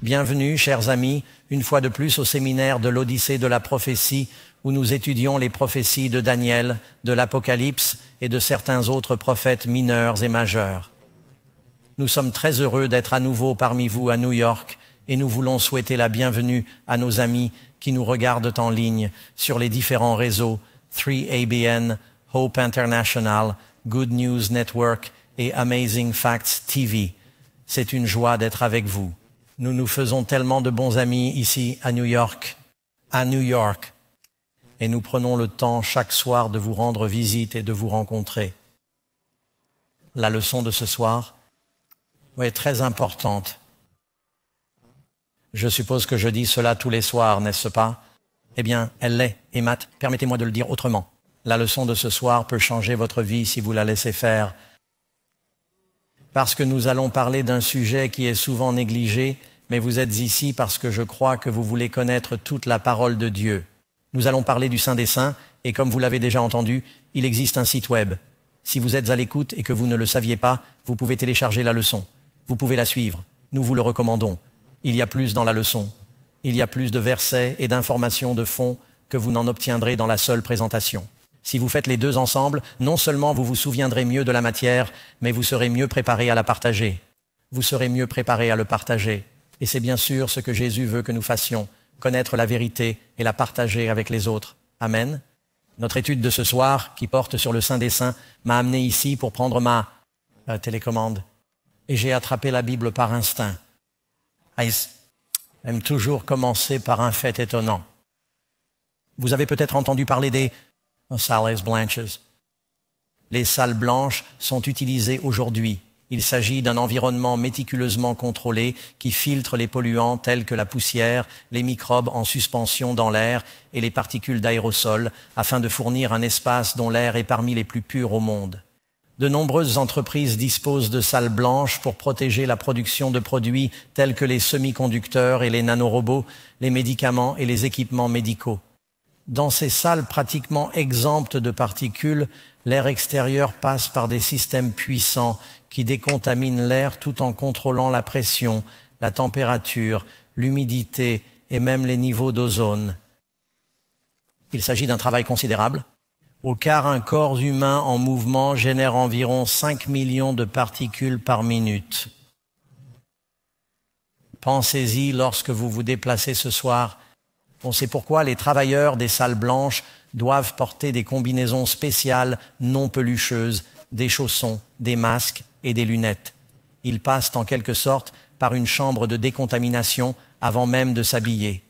Bienvenue, chers amis, une fois de plus au séminaire de l'Odyssée de la prophétie, où nous étudions les prophéties de Daniel, de l'Apocalypse et de certains autres prophètes mineurs et majeurs. Nous sommes très heureux d'être à nouveau parmi vous à New York et nous voulons souhaiter la bienvenue à nos amis qui nous regardent en ligne sur les différents réseaux 3ABN, Hope International, Good News Network et Amazing Facts TV. C'est une joie d'être avec vous. Nous nous faisons tellement de bons amis ici à New York. Et nous prenons le temps chaque soir de vous rendre visite et de vous rencontrer. La leçon de ce soir est très importante. Je suppose que je dis cela tous les soirs, n'est-ce pas? Eh bien, elle l'est. Et Matt, permettez-moi de le dire autrement. La leçon de ce soir peut changer votre vie si vous la laissez faire. Parce que nous allons parler d'un sujet qui est souvent négligé, mais vous êtes ici parce que je crois que vous voulez connaître toute la parole de Dieu. Nous allons parler du Saint des Saints, et comme vous l'avez déjà entendu, il existe un site web. Si vous êtes à l'écoute et que vous ne le saviez pas, vous pouvez télécharger la leçon. Vous pouvez la suivre. Nous vous le recommandons. Il y a plus dans la leçon. Il y a plus de versets et d'informations de fond que vous n'en obtiendrez dans la seule présentation. Si vous faites les deux ensemble, non seulement vous vous souviendrez mieux de la matière, mais vous serez mieux préparé à la partager. Vous serez mieux préparé à le partager. Et c'est bien sûr ce que Jésus veut que nous fassions, connaître la vérité et la partager avec les autres. Amen. Notre étude de ce soir, qui porte sur le Saint des Saints, m'a amené ici pour prendre ma télécommande. Et j'ai attrapé la Bible par instinct. J'aime toujours commencer par un fait étonnant. Vous avez peut-être entendu parler des salles blanches. Les salles blanches sont utilisées aujourd'hui. Il s'agit d'un environnement méticuleusement contrôlé qui filtre les polluants tels que la poussière, les microbes en suspension dans l'air et les particules d'aérosol afin de fournir un espace dont l'air est parmi les plus purs au monde. De nombreuses entreprises disposent de salles blanches pour protéger la production de produits tels que les semi-conducteurs et les nanorobots, les médicaments et les équipements médicaux. Dans ces salles pratiquement exemptes de particules, l'air extérieur passe par des systèmes puissants qui décontaminent l'air tout en contrôlant la pression, la température, l'humidité et même les niveaux d'ozone. Il s'agit d'un travail considérable, car un corps humain en mouvement génère environ 5 millions de particules par minute. Pensez-y lorsque vous vous déplacez ce soir. On sait pourquoi les travailleurs des salles blanches doivent porter des combinaisons spéciales non pelucheuses, des chaussons, des masques et des lunettes. Ils passent en quelque sorte par une chambre de décontamination avant même de s'habiller.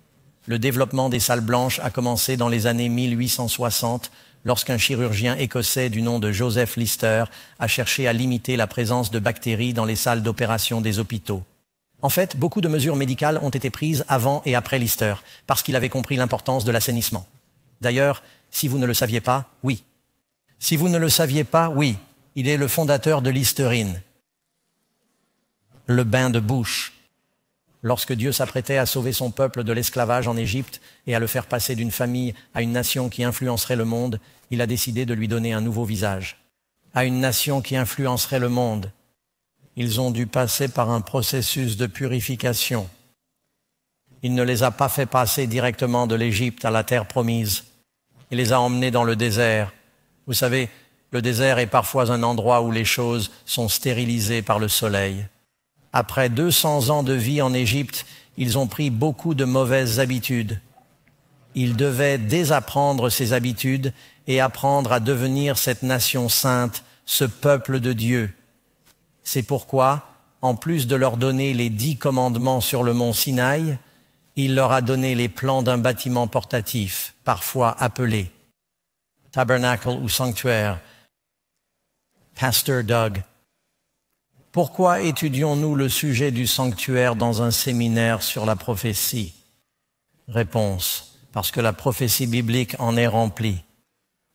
Le développement des salles blanches a commencé dans les années 1860 lorsqu'un chirurgien écossais du nom de Joseph Lister a cherché à limiter la présence de bactéries dans les salles d'opération des hôpitaux. En fait, beaucoup de mesures médicales ont été prises avant et après Lister, parce qu'il avait compris l'importance de l'assainissement. D'ailleurs, si vous ne le saviez pas, oui. Si vous ne le saviez pas, oui, il est le fondateur de Listerine, le bain de bouche. Lorsque Dieu s'apprêtait à sauver son peuple de l'esclavage en Égypte et à le faire passer d'une famille à une nation qui influencerait le monde, il a décidé de lui donner un nouveau visage. À une nation qui influencerait le monde, ils ont dû passer par un processus de purification. Il ne les a pas fait passer directement de l'Égypte à la terre promise. Il les a emmenés dans le désert. Vous savez, le désert est parfois un endroit où les choses sont stérilisées par le soleil. Après 200 ans de vie en Égypte, ils ont pris beaucoup de mauvaises habitudes. Ils devaient désapprendre ces habitudes et apprendre à devenir cette nation sainte, ce peuple de Dieu. C'est pourquoi, en plus de leur donner les 10 commandements sur le mont Sinaï, il leur a donné les plans d'un bâtiment portatif, parfois appelé tabernacle ou sanctuaire. Pasteur Doug. Pourquoi étudions-nous le sujet du sanctuaire dans un séminaire sur la prophétie? Réponse. Parce que la prophétie biblique en est remplie.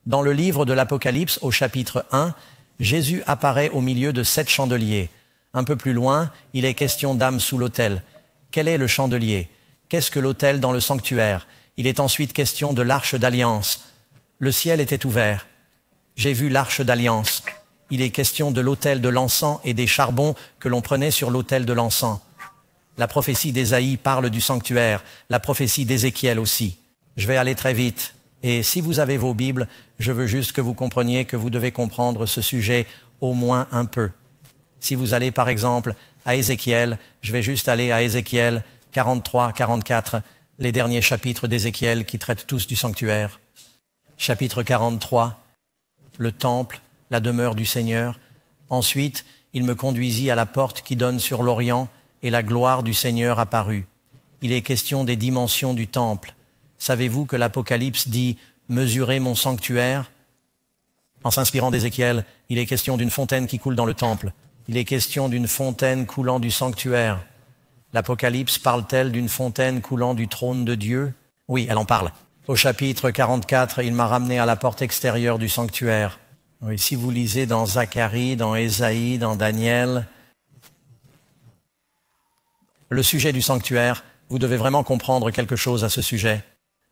Dans le livre de l'Apocalypse, au chapitre 1, Jésus apparaît au milieu de 7 chandeliers. Un peu plus loin, il est question d'âmes sous l'autel. Quel est le chandelier? Qu'est-ce que l'autel dans le sanctuaire? Il est ensuite question de l'arche d'alliance. Le ciel était ouvert. J'ai vu l'arche d'alliance. Il est question de l'autel de l'encens et des charbons que l'on prenait sur l'autel de l'encens. La prophétie d'Ésaïe parle du sanctuaire, la prophétie d'Ézéchiel aussi. Je vais aller très vite. Et si vous avez vos Bibles, je veux juste que vous compreniez que vous devez comprendre ce sujet au moins un peu. Si vous allez par exemple à Ézéchiel, je vais juste aller à Ézéchiel 43, 44, les derniers chapitres d'Ézéchiel qui traitent tous du sanctuaire. Chapitre 43, le temple, la demeure du Seigneur. Ensuite, il me conduisit à la porte qui donne sur l'Orient et la gloire du Seigneur apparut. Il est question des dimensions du temple. Savez-vous que l'Apocalypse dit « Mesurez mon sanctuaire » ? En s'inspirant d'Ézéchiel, il est question d'une fontaine qui coule dans le temple. Il est question d'une fontaine coulant du sanctuaire. L'Apocalypse parle-t-elle d'une fontaine coulant du trône de Dieu? Oui, elle en parle. Au chapitre 44, il m'a ramené à la porte extérieure du sanctuaire. Oui, si vous lisez dans Zacharie, dans Ésaïe, dans Daniel, le sujet du sanctuaire, vous devez vraiment comprendre quelque chose à ce sujet.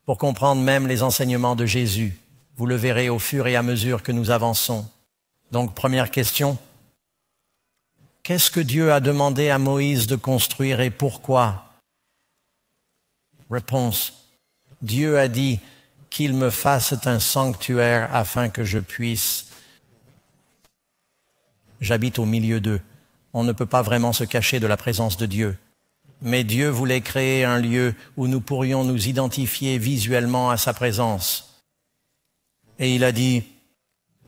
Pour comprendre même les enseignements de Jésus, vous le verrez au fur et à mesure que nous avançons. Donc, première question. Qu'est-ce que Dieu a demandé à Moïse de construire et pourquoi? Réponse. Dieu a dit qu'il me fasse un sanctuaire afin que je puisse. J'habite au milieu d'eux. On ne peut pas vraiment se cacher de la présence de Dieu. Mais Dieu voulait créer un lieu où nous pourrions nous identifier visuellement à sa présence. Et il a dit,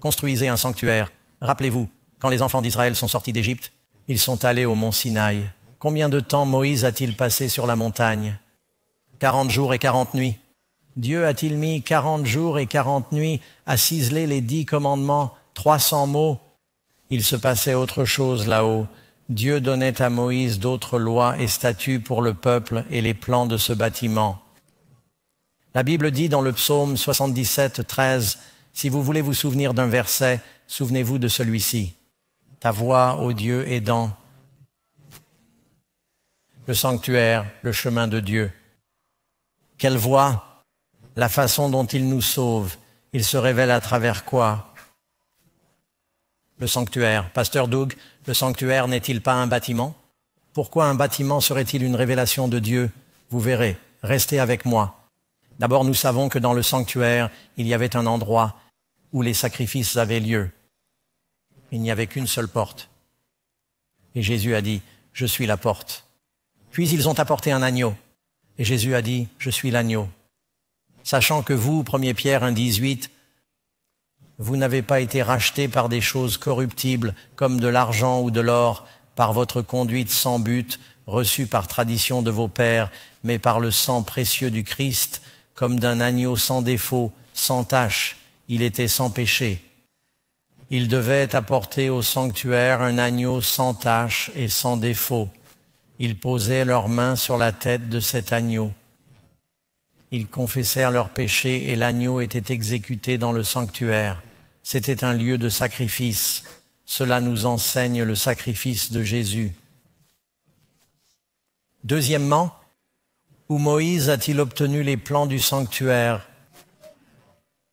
construisez un sanctuaire. Rappelez-vous, quand les enfants d'Israël sont sortis d'Égypte, ils sont allés au mont Sinaï. Combien de temps Moïse a-t-il passé sur la montagne? 40 jours et 40 nuits. Dieu a-t-il mis 40 jours et 40 nuits à ciseler les 10 commandements, 300 mots? Il se passait autre chose là-haut. Dieu donnait à Moïse d'autres lois et statuts pour le peuple et les plans de ce bâtiment. La Bible dit dans le psaume 77, 13, si vous voulez vous souvenir d'un verset, souvenez-vous de celui-ci. Ta voix, ô Dieu, est dans le sanctuaire, le chemin de Dieu. Quelle voix? La façon dont il nous sauve. Il se révèle à travers quoi? Le sanctuaire. Pasteur Doug, le sanctuaire n'est-il pas un bâtiment? Pourquoi un bâtiment serait-il une révélation de Dieu? Vous verrez, restez avec moi. D'abord, nous savons que dans le sanctuaire, il y avait un endroit où les sacrifices avaient lieu. Il n'y avait qu'une seule porte. Et Jésus a dit, « Je suis la porte ». Puis ils ont apporté un agneau. Et Jésus a dit, « Je suis l'agneau ». Sachant que vous, 1 Pierre 1,18, vous n'avez pas été rachetés par des choses corruptibles comme de l'argent ou de l'or, par votre conduite sans but, reçue par tradition de vos pères, mais par le sang précieux du Christ, comme d'un agneau sans défaut, sans tache. Il était sans péché. Ils devaient apporter au sanctuaire un agneau sans tache et sans défaut. Ils posaient leurs mains sur la tête de cet agneau. Ils confessèrent leurs péchés et l'agneau était exécuté dans le sanctuaire. C'était un lieu de sacrifice. Cela nous enseigne le sacrifice de Jésus. Deuxièmement, où Moïse a-t-il obtenu les plans du sanctuaire?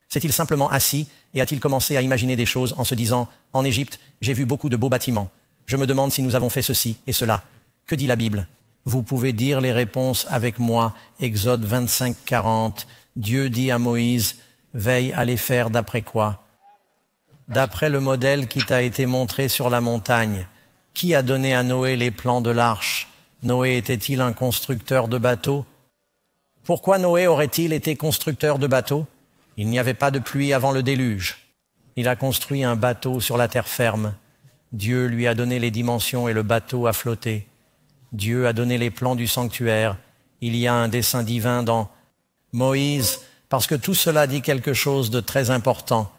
S'est-il simplement assis et a-t-il commencé à imaginer des choses en se disant « En Égypte, j'ai vu beaucoup de beaux bâtiments. Je me demande si nous avons fait ceci et cela. » Que dit la Bible? Vous pouvez dire les réponses avec moi. Exode 25, 40. Dieu dit à Moïse, veille à les faire d'après quoi? D'après le modèle qui t'a été montré sur la montagne. Qui a donné à Noé les plans de l'arche? Noé était-il un constructeur de bateaux? Pourquoi Noé aurait-il été constructeur de bateaux? Il n'y avait pas de pluie avant le déluge. Il a construit un bateau sur la terre ferme. Dieu lui a donné les dimensions et le bateau a flotté. Dieu a donné les plans du sanctuaire. Il y a un dessein divin dans Moïse, parce que tout cela dit quelque chose de très important.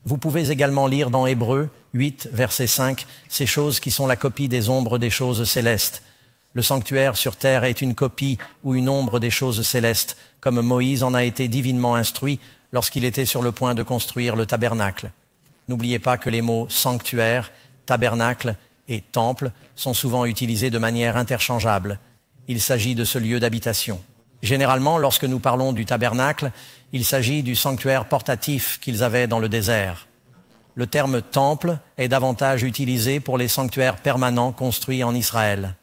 Vous pouvez également lire dans Hébreux 8, verset 5, ces choses qui sont la copie des ombres des choses célestes. Le sanctuaire sur terre est une copie ou une ombre des choses célestes, comme Moïse en a été divinement instruit lorsqu'il était sur le point de construire le tabernacle. N'oubliez pas que les mots sanctuaire, tabernacle et temple sont souvent utilisés de manière interchangeable. Il s'agit de ce lieu d'habitation. Généralement, lorsque nous parlons du tabernacle, il s'agit du sanctuaire portatif qu'ils avaient dans le désert. Le terme temple est davantage utilisé pour les sanctuaires permanents construits en Israël.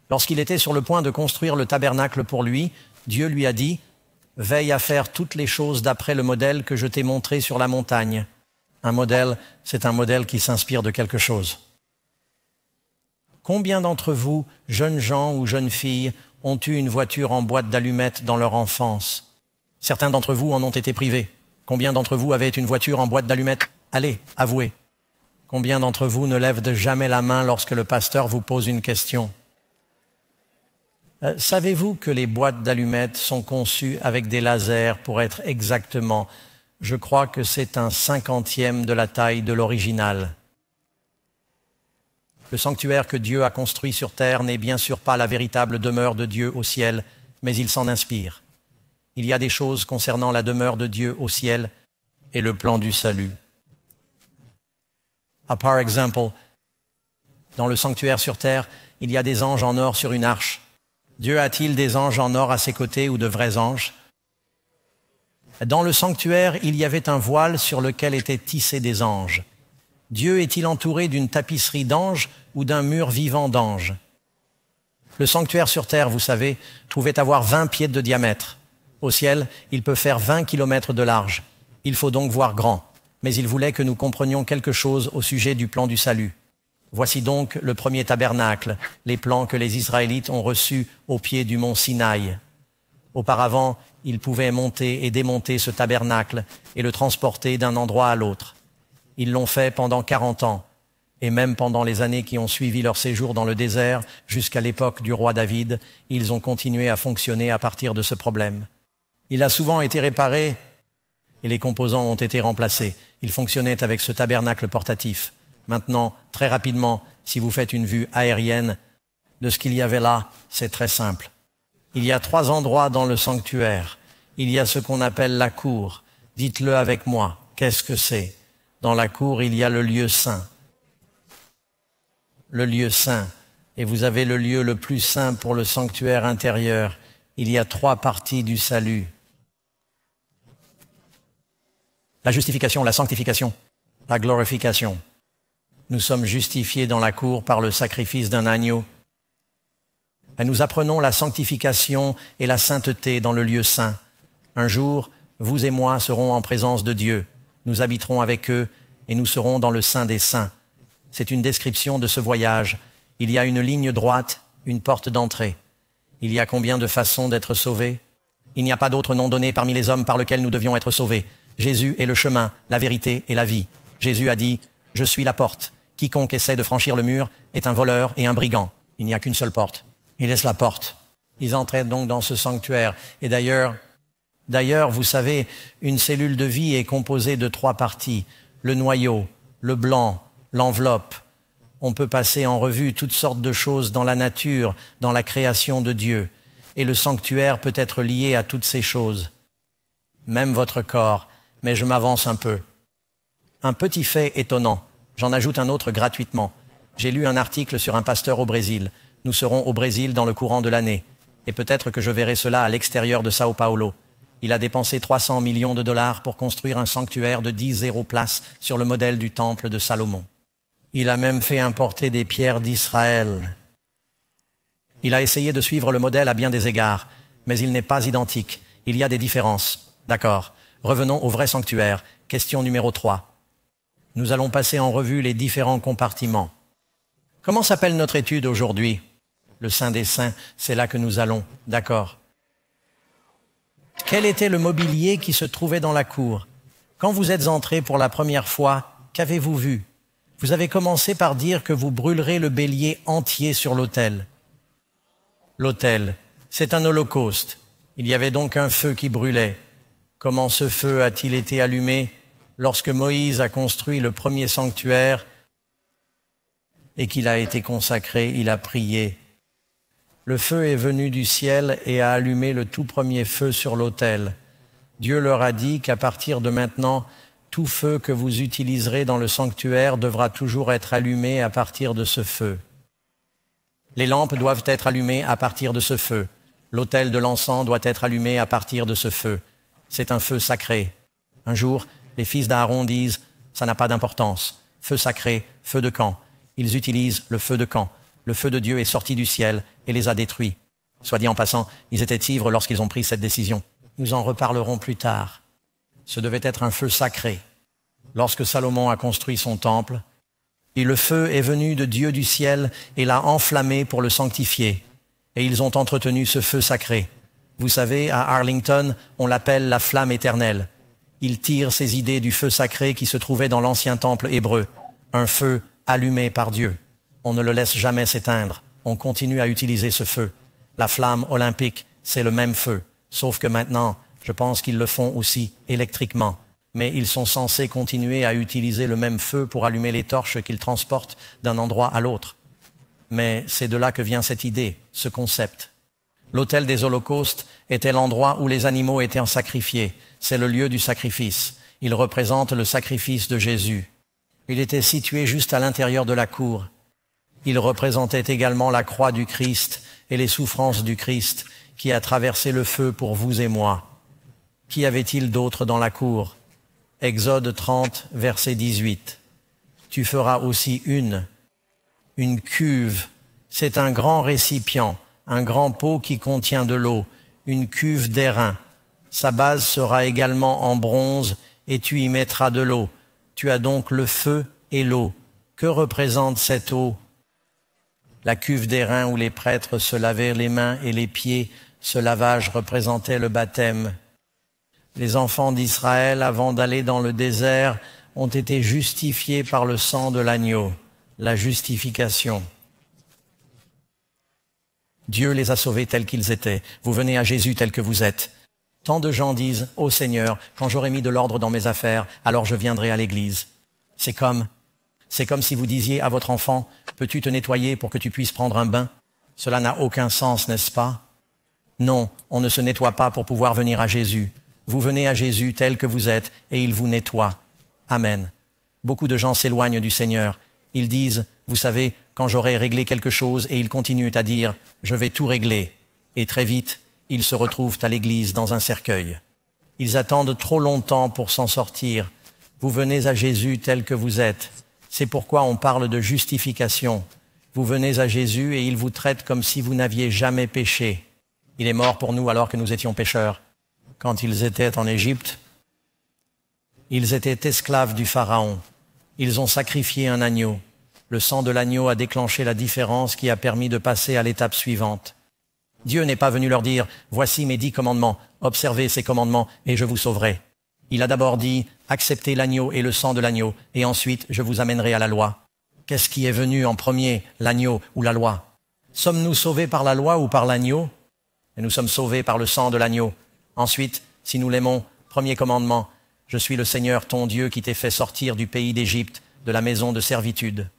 Lorsqu'il était sur le point de construire le tabernacle pour lui, Dieu lui a dit « Veille à faire toutes les choses d'après le modèle que je t'ai montré sur la montagne. » Un modèle, c'est un modèle qui s'inspire de quelque chose. Combien d'entre vous, jeunes gens ou jeunes filles, ont eu une voiture en boîte d'allumettes dans leur enfance? Certains d'entre vous en ont été privés. Combien d'entre vous avaient une voiture en boîte d'allumettes? Allez, avouez. Combien d'entre vous ne lèvent jamais la main lorsque le pasteur vous pose une question? Savez-vous que les boîtes d'allumettes sont conçues avec des lasers pour être exactement, je crois que c'est un 50e de la taille de l'original? Le sanctuaire que Dieu a construit sur terre n'est bien sûr pas la véritable demeure de Dieu au ciel, mais il s'en inspire. Il y a des choses concernant la demeure de Dieu au ciel et le plan du salut. Par exemple, dans le sanctuaire sur terre, il y a des anges en or sur une arche. Dieu a-t-il des anges en or à ses côtés ou de vrais anges? Dans le sanctuaire, il y avait un voile sur lequel étaient tissés des anges. Dieu est-il entouré d'une tapisserie d'anges ou d'un mur vivant d'anges? Le sanctuaire sur terre, vous savez, pouvait avoir 20 pieds de diamètre. Au ciel, il peut faire 20 kilomètres de large. Il faut donc voir grand. Mais il voulait que nous comprenions quelque chose au sujet du plan du salut. Voici donc le premier tabernacle, les plans que les Israélites ont reçus au pied du mont Sinaï. Auparavant, ils pouvaient monter et démonter ce tabernacle et le transporter d'un endroit à l'autre. Ils l'ont fait pendant 40 ans, et même pendant les années qui ont suivi leur séjour dans le désert, jusqu'à l'époque du roi David, ils ont continué à fonctionner à partir de ce problème. Il a souvent été réparé et les composants ont été remplacés. Il fonctionnait avec ce tabernacle portatif. Maintenant, très rapidement, si vous faites une vue aérienne de ce qu'il y avait là, c'est très simple. Il y a 3 endroits dans le sanctuaire. Il y a ce qu'on appelle la cour. Dites-le avec moi. Qu'est-ce que c'est? Dans la cour, il y a le lieu saint. Le lieu saint. Et vous avez le lieu le plus saint pour le sanctuaire intérieur. Il y a 3 parties du salut. La justification, la sanctification, la glorification. Nous sommes justifiés dans la cour par le sacrifice d'un agneau. Et nous apprenons la sanctification et la sainteté dans le lieu saint. Un jour, vous et moi serons en présence de Dieu. Nous habiterons avec eux et nous serons dans le Saint des Saints. C'est une description de ce voyage. Il y a une ligne droite, une porte d'entrée. Il y a combien de façons d'être sauvés? Il n'y a pas d'autre nom donné parmi les hommes par lequel nous devions être sauvés. Jésus est le chemin, la vérité et la vie. Jésus a dit « Je suis la porte. Quiconque essaie de franchir le mur est un voleur et un brigand. » Il n'y a qu'une seule porte. Il laisse la porte. Ils entraient donc dans ce sanctuaire. Et d'ailleurs, vous savez, une cellule de vie est composée de 3 parties. Le noyau, le blanc, l'enveloppe. On peut passer en revue toutes sortes de choses dans la nature, dans la création de Dieu. Et le sanctuaire peut être lié à toutes ces choses. Même votre corps. Mais je m'avance un peu. Un petit fait étonnant. J'en ajoute un autre gratuitement. J'ai lu un article sur un pasteur au Brésil. Nous serons au Brésil dans le courant de l'année. Et peut-être que je verrai cela à l'extérieur de Sao Paulo. Il a dépensé 300 millions de dollars pour construire un sanctuaire de 10 places sur le modèle du temple de Salomon. Il a même fait importer des pierres d'Israël. Il a essayé de suivre le modèle à bien des égards, mais il n'est pas identique. Il y a des différences. D'accord. Revenons au vrai sanctuaire. Question numéro 3. Nous allons passer en revue les différents compartiments. Comment s'appelle notre étude aujourd'hui? Le Saint des Saints, c'est là que nous allons. D'accord. Quel était le mobilier qui se trouvait dans la cour? Quand vous êtes entrés pour la première fois, qu'avez-vous vu? Vous avez commencé par dire que vous brûlerez le bélier entier sur l'autel. L'autel, c'est un holocauste. Il y avait donc un feu qui brûlait. Comment ce feu a-t-il été allumé lorsque Moïse a construit le premier sanctuaire et qu'il a été consacré, il a prié. Le feu est venu du ciel et a allumé le tout premier feu sur l'autel. Dieu leur a dit qu'à partir de maintenant, tout feu que vous utiliserez dans le sanctuaire devra toujours être allumé à partir de ce feu. Les lampes doivent être allumées à partir de ce feu. L'autel de l'encens doit être allumé à partir de ce feu. C'est un feu sacré. Un jour, les fils d'Aaron disent « ça n'a pas d'importance. Feu sacré, feu de camp ». Ils utilisent le feu de camp. le feu de Dieu est sorti du ciel et les a détruits. Soit dit en passant, ils étaient ivres lorsqu'ils ont pris cette décision. Nous en reparlerons plus tard. Ce devait être un feu sacré. Lorsque Salomon a construit son temple, et le feu est venu de Dieu du ciel et l'a enflammé pour le sanctifier. Et ils ont entretenu ce feu sacré. Vous savez, à Arlington, on l'appelle la flamme éternelle. Il tire ses idées du feu sacré qui se trouvait dans l'ancien temple hébreu, un feu allumé par Dieu. On ne le laisse jamais s'éteindre. On continue à utiliser ce feu. La flamme olympique, c'est le même feu, sauf que maintenant, je pense qu'ils le font aussi électriquement. Mais ils sont censés continuer à utiliser le même feu pour allumer les torches qu'ils transportent d'un endroit à l'autre. Mais c'est de là que vient cette idée, ce concept. L'autel des holocaustes était l'endroit où les animaux étaient sacrifiés. C'est le lieu du sacrifice. Il représente le sacrifice de Jésus. Il était situé juste à l'intérieur de la cour. Il représentait également la croix du Christ et les souffrances du Christ qui a traversé le feu pour vous et moi. Qu'y avait-il d'autre dans la cour? Exode 30, verset 18. Tu feras aussi une cuve. C'est un grand récipient, un grand pot qui contient de l'eau, une cuve d'airain. Sa base sera également en bronze et tu y mettras de l'eau. Tu as donc le feu et l'eau. Que représente cette eau? La cuve d'airain où les prêtres se lavaient les mains et les pieds, ce lavage représentait le baptême. Les enfants d'Israël, avant d'aller dans le désert, ont été justifiés par le sang de l'agneau, la justification. Dieu les a sauvés tels qu'ils étaient. Vous venez à Jésus tel que vous êtes. Tant de gens disent, « Ô Seigneur, quand j'aurai mis de l'ordre dans mes affaires, alors je viendrai à l'église. » C'est comme si vous disiez à votre enfant, « Peux-tu te nettoyer pour que tu puisses prendre un bain ?» Cela n'a aucun sens, n'est-ce pas? Non, on ne se nettoie pas pour pouvoir venir à Jésus. Vous venez à Jésus tel que vous êtes et il vous nettoie. Amen. Beaucoup de gens s'éloignent du Seigneur. Ils disent, vous savez, quand j'aurai réglé quelque chose, et ils continuent à dire, je vais tout régler. Et très vite, ils se retrouvent à l'église dans un cercueil. Ils attendent trop longtemps pour s'en sortir. Vous venez à Jésus tel que vous êtes. C'est pourquoi on parle de justification. Vous venez à Jésus et il vous traite comme si vous n'aviez jamais péché. Il est mort pour nous alors que nous étions pécheurs. Quand ils étaient en Égypte, ils étaient esclaves du Pharaon. Ils ont sacrifié un agneau. Le sang de l'agneau a déclenché la différence qui a permis de passer à l'étape suivante. Dieu n'est pas venu leur dire « Voici mes 10 commandements, observez ces commandements et je vous sauverai ». Il a d'abord dit « Acceptez l'agneau et le sang de l'agneau et ensuite je vous amènerai à la loi ». Qu'est-ce qui est venu en premier, l'agneau ou la loi? Sommes-nous sauvés par la loi ou par l'agneau? Et nous sommes sauvés par le sang de l'agneau. Ensuite, si nous l'aimons, premier commandement, je suis le Seigneur ton Dieu qui t'ai fait sortir du pays d'Égypte, de la maison de servitude.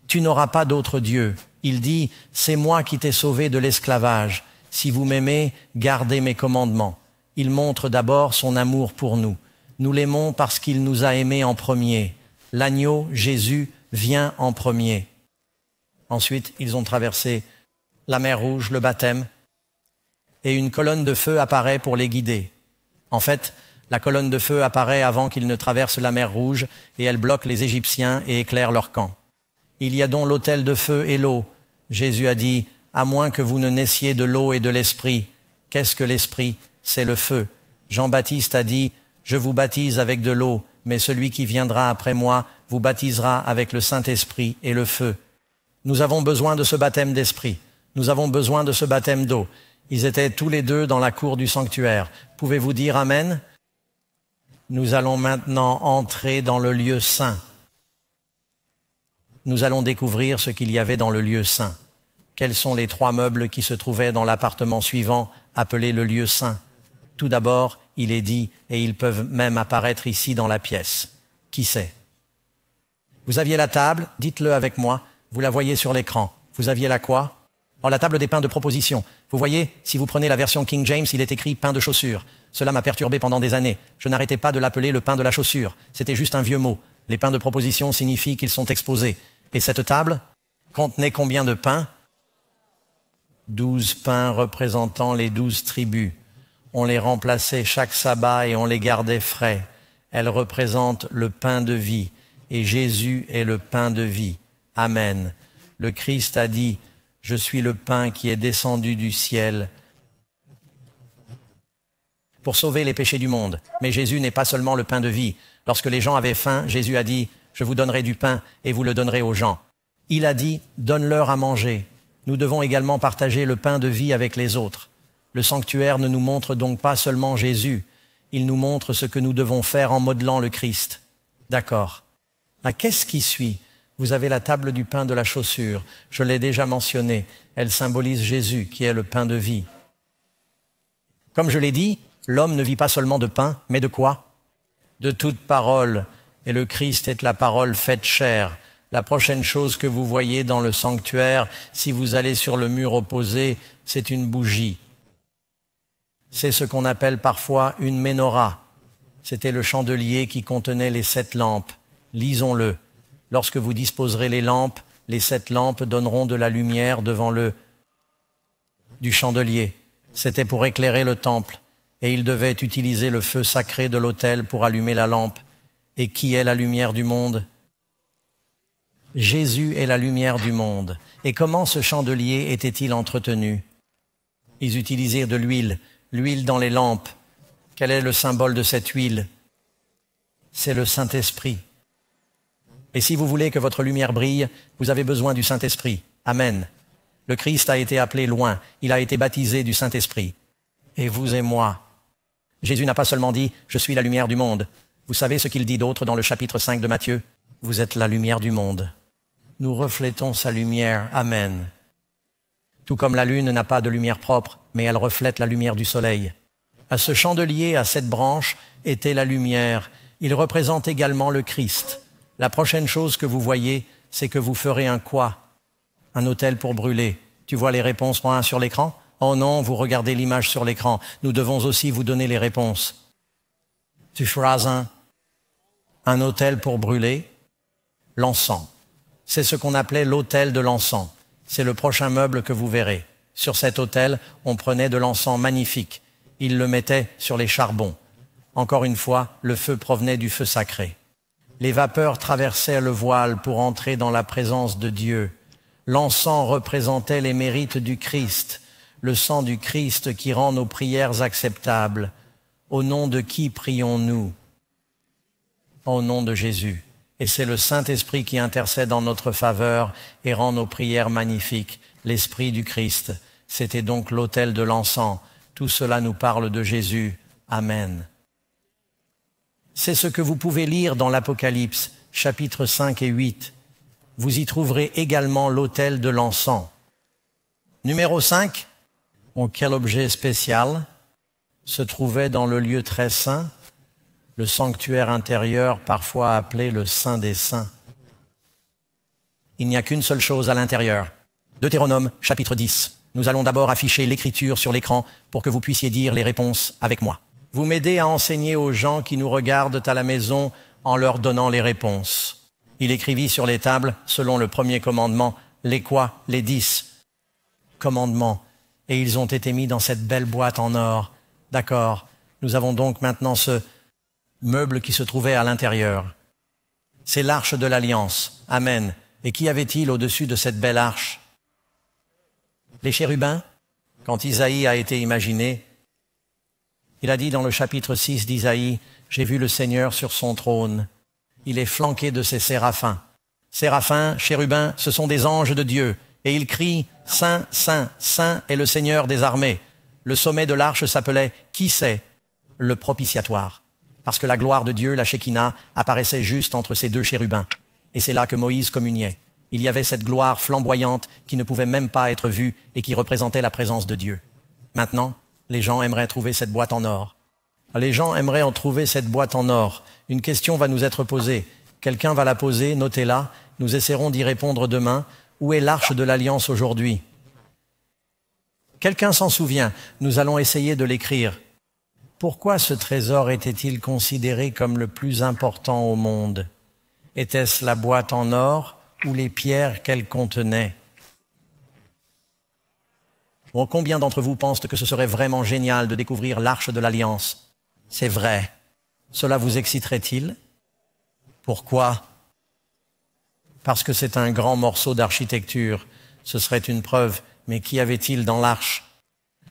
Tu n'auras pas d'autre Dieu. Il dit, c'est moi qui t'ai sauvé de l'esclavage. Si vous m'aimez, gardez mes commandements. Il montre d'abord son amour pour nous. Nous l'aimons parce qu'il nous a aimés en premier. L'agneau, Jésus, vient en premier. Ensuite, ils ont traversé la mer Rouge, le baptême, et une colonne de feu apparaît pour les guider. En fait, la colonne de feu apparaît avant qu'ils ne traversent la mer Rouge et elle bloque les Égyptiens et éclaire leur camp. Il y a donc l'autel de feu et l'eau. Jésus a dit, à moins que vous ne naissiez de l'eau et de l'esprit. Qu'est-ce que l'esprit? C'est le feu. Jean-Baptiste a dit, je vous baptise avec de l'eau, mais celui qui viendra après moi vous baptisera avec le Saint-Esprit et le feu. Nous avons besoin de ce baptême d'esprit. Nous avons besoin de ce baptême d'eau. Ils étaient tous les deux dans la cour du sanctuaire. Pouvez-vous dire Amen? Nous allons maintenant entrer dans le lieu saint. Nous allons découvrir ce qu'il y avait dans le lieu saint. Quels sont les 3 meubles qui se trouvaient dans l'appartement suivant, appelé le lieu saint? Tout d'abord, il est dit, et ils peuvent même apparaître ici dans la pièce. Qui c'est? Vous aviez la table, dites-le avec moi, vous la voyez sur l'écran. Vous aviez la quoi? Oh, la table des pains de proposition. Vous voyez, si vous prenez la version King James, il est écrit pain de chaussure. Cela m'a perturbé pendant des années. Je n'arrêtais pas de l'appeler le pain de la chaussure. C'était juste un vieux mot. Les pains de proposition signifient qu'ils sont exposés. Et cette table contenait combien de pains? 12 pains représentant les 12 tribus. On les remplaçait chaque sabbat et on les gardait frais. Elles représentent le pain de vie. Et Jésus est le pain de vie. Amen. Le Christ a dit, Je suis le pain qui est descendu du ciel pour sauver les péchés du monde. Mais Jésus n'est pas seulement le pain de vie. Lorsque les gens avaient faim, Jésus a dit, « Je vous donnerai du pain et vous le donnerez aux gens. » Il a dit, « Donne-leur à manger. » Nous devons également partager le pain de vie avec les autres. Le sanctuaire ne nous montre donc pas seulement Jésus, il nous montre ce que nous devons faire en modelant le Christ. D'accord. Là, qu'est-ce qui suit? Vous avez la table du pain de la chaussure. Je l'ai déjà mentionné. Elle symbolise Jésus, qui est le pain de vie. Comme je l'ai dit, l'homme ne vit pas seulement de pain, mais de quoi? De toute parole. Et le Christ est la parole faite chair. La prochaine chose que vous voyez dans le sanctuaire, si vous allez sur le mur opposé, c'est une bougie. C'est ce qu'on appelle parfois une menorah. C'était le chandelier qui contenait les 7 lampes. Lisons-le. Lorsque vous disposerez les lampes, les 7 lampes donneront de la lumière devant le du chandelier. C'était pour éclairer le temple, et il devait utiliser le feu sacré de l'autel pour allumer la lampe. Et qui est la lumière du monde? Jésus est la lumière du monde. Et comment ce chandelier était-il entretenu? Ils utilisaient de l'huile dans les lampes. Quel est le symbole de cette huile? C'est le Saint-Esprit. Et si vous voulez que votre lumière brille, vous avez besoin du Saint-Esprit. Amen. Le Christ a été appelé loin. Il a été baptisé du Saint-Esprit. Et vous et moi. Jésus n'a pas seulement dit « Je suis la lumière du monde ». Vous savez ce qu'il dit d'autre dans le chapitre 5 de Matthieu? Vous êtes la lumière du monde. Nous reflétons sa lumière. Amen. Tout comme la lune n'a pas de lumière propre, mais elle reflète la lumière du soleil. À ce chandelier, à cette branche, était la lumière. Il représente également le Christ. La prochaine chose que vous voyez, c'est que vous ferez un quoi? Un autel pour brûler. Tu vois les réponses sur l'écran? Oh non, vous regardez l'image sur l'écran. Nous devons aussi vous donner les réponses. Tu feras un autel pour brûler l'encens. C'est ce qu'on appelait l'autel de l'encens. C'est le prochain meuble que vous verrez. Sur cet autel, on prenait de l'encens magnifique. Il le mettait sur les charbons. Encore une fois, le feu provenait du feu sacré. Les vapeurs traversaient le voile pour entrer dans la présence de Dieu. L'encens représentait les mérites du Christ, le sang du Christ qui rend nos prières acceptables. Au nom de qui prions-nous? Au nom de Jésus. Et c'est le Saint-Esprit qui intercède en notre faveur et rend nos prières magnifiques. L'Esprit du Christ. C'était donc l'autel de l'encens. Tout cela nous parle de Jésus. Amen. C'est ce que vous pouvez lire dans l'Apocalypse, chapitres 5 et 8. Vous y trouverez également l'autel de l'encens. Numéro 5. Oh, quel objet spécial se trouvait dans le lieu très saint, le sanctuaire intérieur, parfois appelé le Saint des Saints. Il n'y a qu'une seule chose à l'intérieur. Deutéronome, chapitre 10. Nous allons d'abord afficher l'écriture sur l'écran pour que vous puissiez dire les réponses avec moi. Vous m'aidez à enseigner aux gens qui nous regardent à la maison en leur donnant les réponses. Il écrivit sur les tables, selon le premier commandement, les quoi? Les 10 commandements. Et ils ont été mis dans cette belle boîte en or. D'accord. Nous avons donc maintenant ce meuble qui se trouvait à l'intérieur. C'est l'arche de l'Alliance. Amen. Et qu'y avait-il au-dessus de cette belle arche? Les chérubins. Quand Isaïe a été imaginé, il a dit dans le chapitre 6 d'Isaïe, « J'ai vu le Seigneur sur son trône. Il est flanqué de ses séraphins. » Séraphins, chérubins, ce sont des anges de Dieu. Et ils crient, « Saint, Saint, Saint est le Seigneur des armées. » Le sommet de l'arche s'appelait, qui c'est? Le propitiatoire. Parce que la gloire de Dieu, la Shekinah, apparaissait juste entre ces deux chérubins. Et c'est là que Moïse communiait. Il y avait cette gloire flamboyante qui ne pouvait même pas être vue et qui représentait la présence de Dieu. Maintenant, les gens aimeraient trouver cette boîte en or. Les gens aimeraient en trouver cette boîte en or. Une question va nous être posée. Quelqu'un va la poser, notez-la. Nous essaierons d'y répondre demain. Où est l'arche de l'Alliance aujourd'hui? Quelqu'un s'en souvient. Nous allons essayer de l'écrire. Pourquoi ce trésor était-il considéré comme le plus important au monde? Était-ce la boîte en or ou les pierres qu'elle contenait? Bon, combien d'entre vous pensent que ce serait vraiment génial de découvrir l'arche de l'Alliance? C'est vrai. Cela vous exciterait-il? Pourquoi? Parce que c'est un grand morceau d'architecture. ce serait une preuve. Mais qu'y avait-il dans l'arche?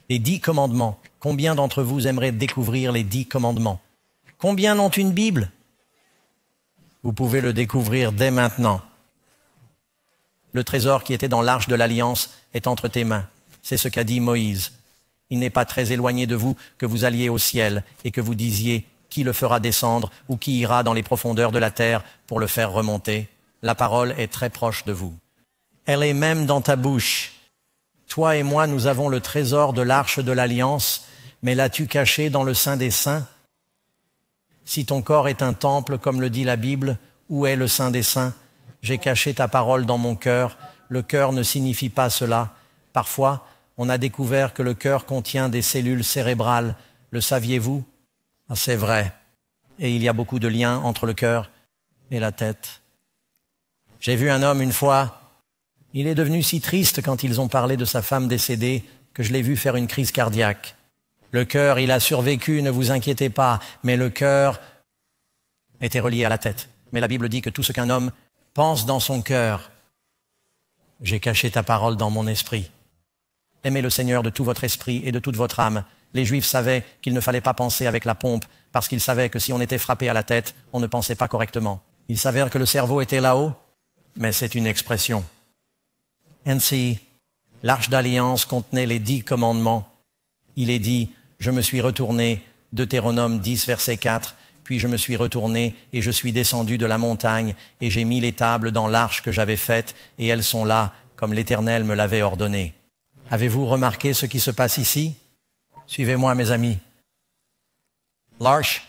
Les 10 commandements. Combien d'entre vous aimeraient découvrir les 10 commandements? Combien n'ont une Bible? Vous pouvez le découvrir dès maintenant. Le trésor qui était dans l'arche de l'Alliance est entre tes mains. C'est ce qu'a dit Moïse. Il n'est pas très éloigné de vous que vous alliez au ciel et que vous disiez qui le fera descendre ou qui ira dans les profondeurs de la terre pour le faire remonter. La parole est très proche de vous. Elle est même dans ta bouche. Toi et moi, nous avons le trésor de l'arche de l'Alliance, mais l'as-tu caché dans le Saint des Saints? Si ton corps est un temple, comme le dit la Bible, où est le Saint des Saints? J'ai caché ta parole dans mon cœur. Le cœur ne signifie pas cela. Parfois, on a découvert que le cœur contient des cellules cérébrales. Le saviez-vous? Ah, c'est vrai. Et il y a beaucoup de liens entre le cœur et la tête. J'ai vu un homme une fois. Il est devenu si triste quand ils ont parlé de sa femme décédée que je l'ai vu faire une crise cardiaque. Le cœur, il a survécu, ne vous inquiétez pas, mais le cœur était relié à la tête. Mais la Bible dit que tout ce qu'un homme pense dans son cœur, j'ai caché ta parole dans mon esprit. Aimez le Seigneur de tout votre esprit et de toute votre âme. Les Juifs savaient qu'il ne fallait pas penser avec la pompe, parce qu'ils savaient que si on était frappé à la tête, on ne pensait pas correctement. Il s'avère que le cerveau était là-haut, mais c'est une expression. Ainsi, l'arche d'alliance contenait les 10 commandements. Il est dit, je me suis retourné, Deutéronome 10, verset 4, puis je me suis retourné et je suis descendu de la montagne et j'ai mis les tables dans l'arche que j'avais faite et elles sont là, comme l'Éternel me l'avait ordonné. Avez-vous remarqué ce qui se passe ici? Suivez-moi, mes amis. L'arche,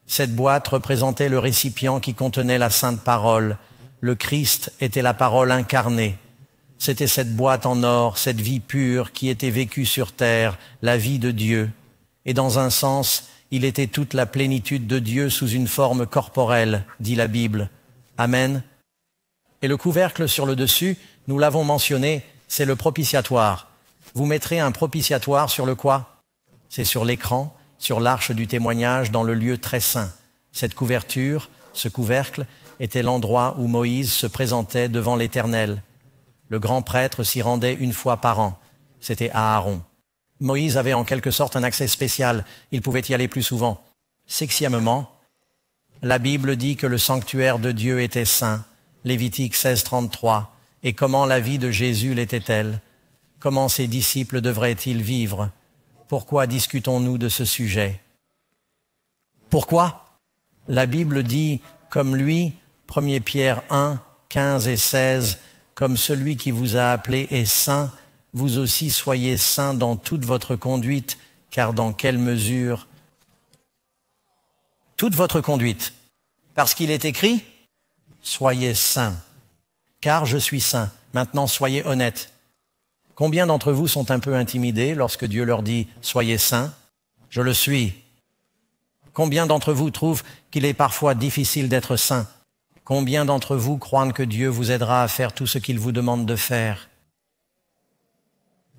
cette boîte représentait le récipient qui contenait la sainte parole. Le Christ était la parole incarnée. C'était cette boîte en or, cette vie pure qui était vécue sur terre, la vie de Dieu. Et dans un sens, il était toute la plénitude de Dieu sous une forme corporelle, dit la Bible. Amen. Et le couvercle sur le dessus, nous l'avons mentionné, c'est le propitiatoire. Vous mettrez un propitiatoire sur le quoi? C'est sur l'écran, sur l'arche du témoignage, dans le lieu très saint. Cette couverture, ce couvercle, était l'endroit où Moïse se présentait devant l'Éternel. Le grand prêtre s'y rendait une fois par an. C'était Aaron. Moïse avait en quelque sorte un accès spécial. Il pouvait y aller plus souvent. Seizièmement, la Bible dit que le sanctuaire de Dieu était saint. Lévitique 16, 33. Et comment la vie de Jésus l'était-elle? Comment ses disciples devraient-ils vivre? Pourquoi discutons-nous de ce sujet? Pourquoi? La Bible dit, comme lui, 1 Pierre 1, 15 et 16, comme celui qui vous a appelé est saint, vous aussi soyez saints dans toute votre conduite, car dans quelle mesure? Toute votre conduite. Parce qu'il est écrit, soyez saints, car je suis saint. Maintenant, soyez honnêtes. Combien d'entre vous sont un peu intimidés lorsque Dieu leur dit « Soyez saints » ? Je le suis. Combien d'entre vous trouvent qu'il est parfois difficile d'être saint ? Combien d'entre vous croient que Dieu vous aidera à faire tout ce qu'il vous demande de faire ?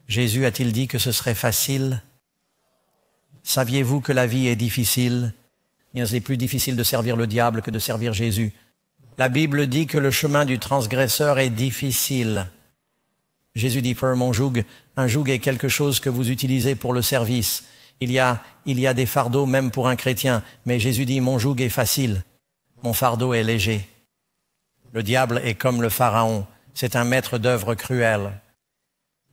Jésus a-t-il dit que ce serait facile ? Saviez-vous que la vie est difficile ? C'est plus difficile de servir le diable que de servir Jésus. La Bible dit que le chemin du transgresseur est difficile. Jésus dit, frère, mon joug, un joug est quelque chose que vous utilisez pour le service. Il y a des fardeaux même pour un chrétien, mais Jésus dit, mon joug est facile, mon fardeau est léger. Le diable est comme le pharaon, c'est un maître d'œuvre cruel.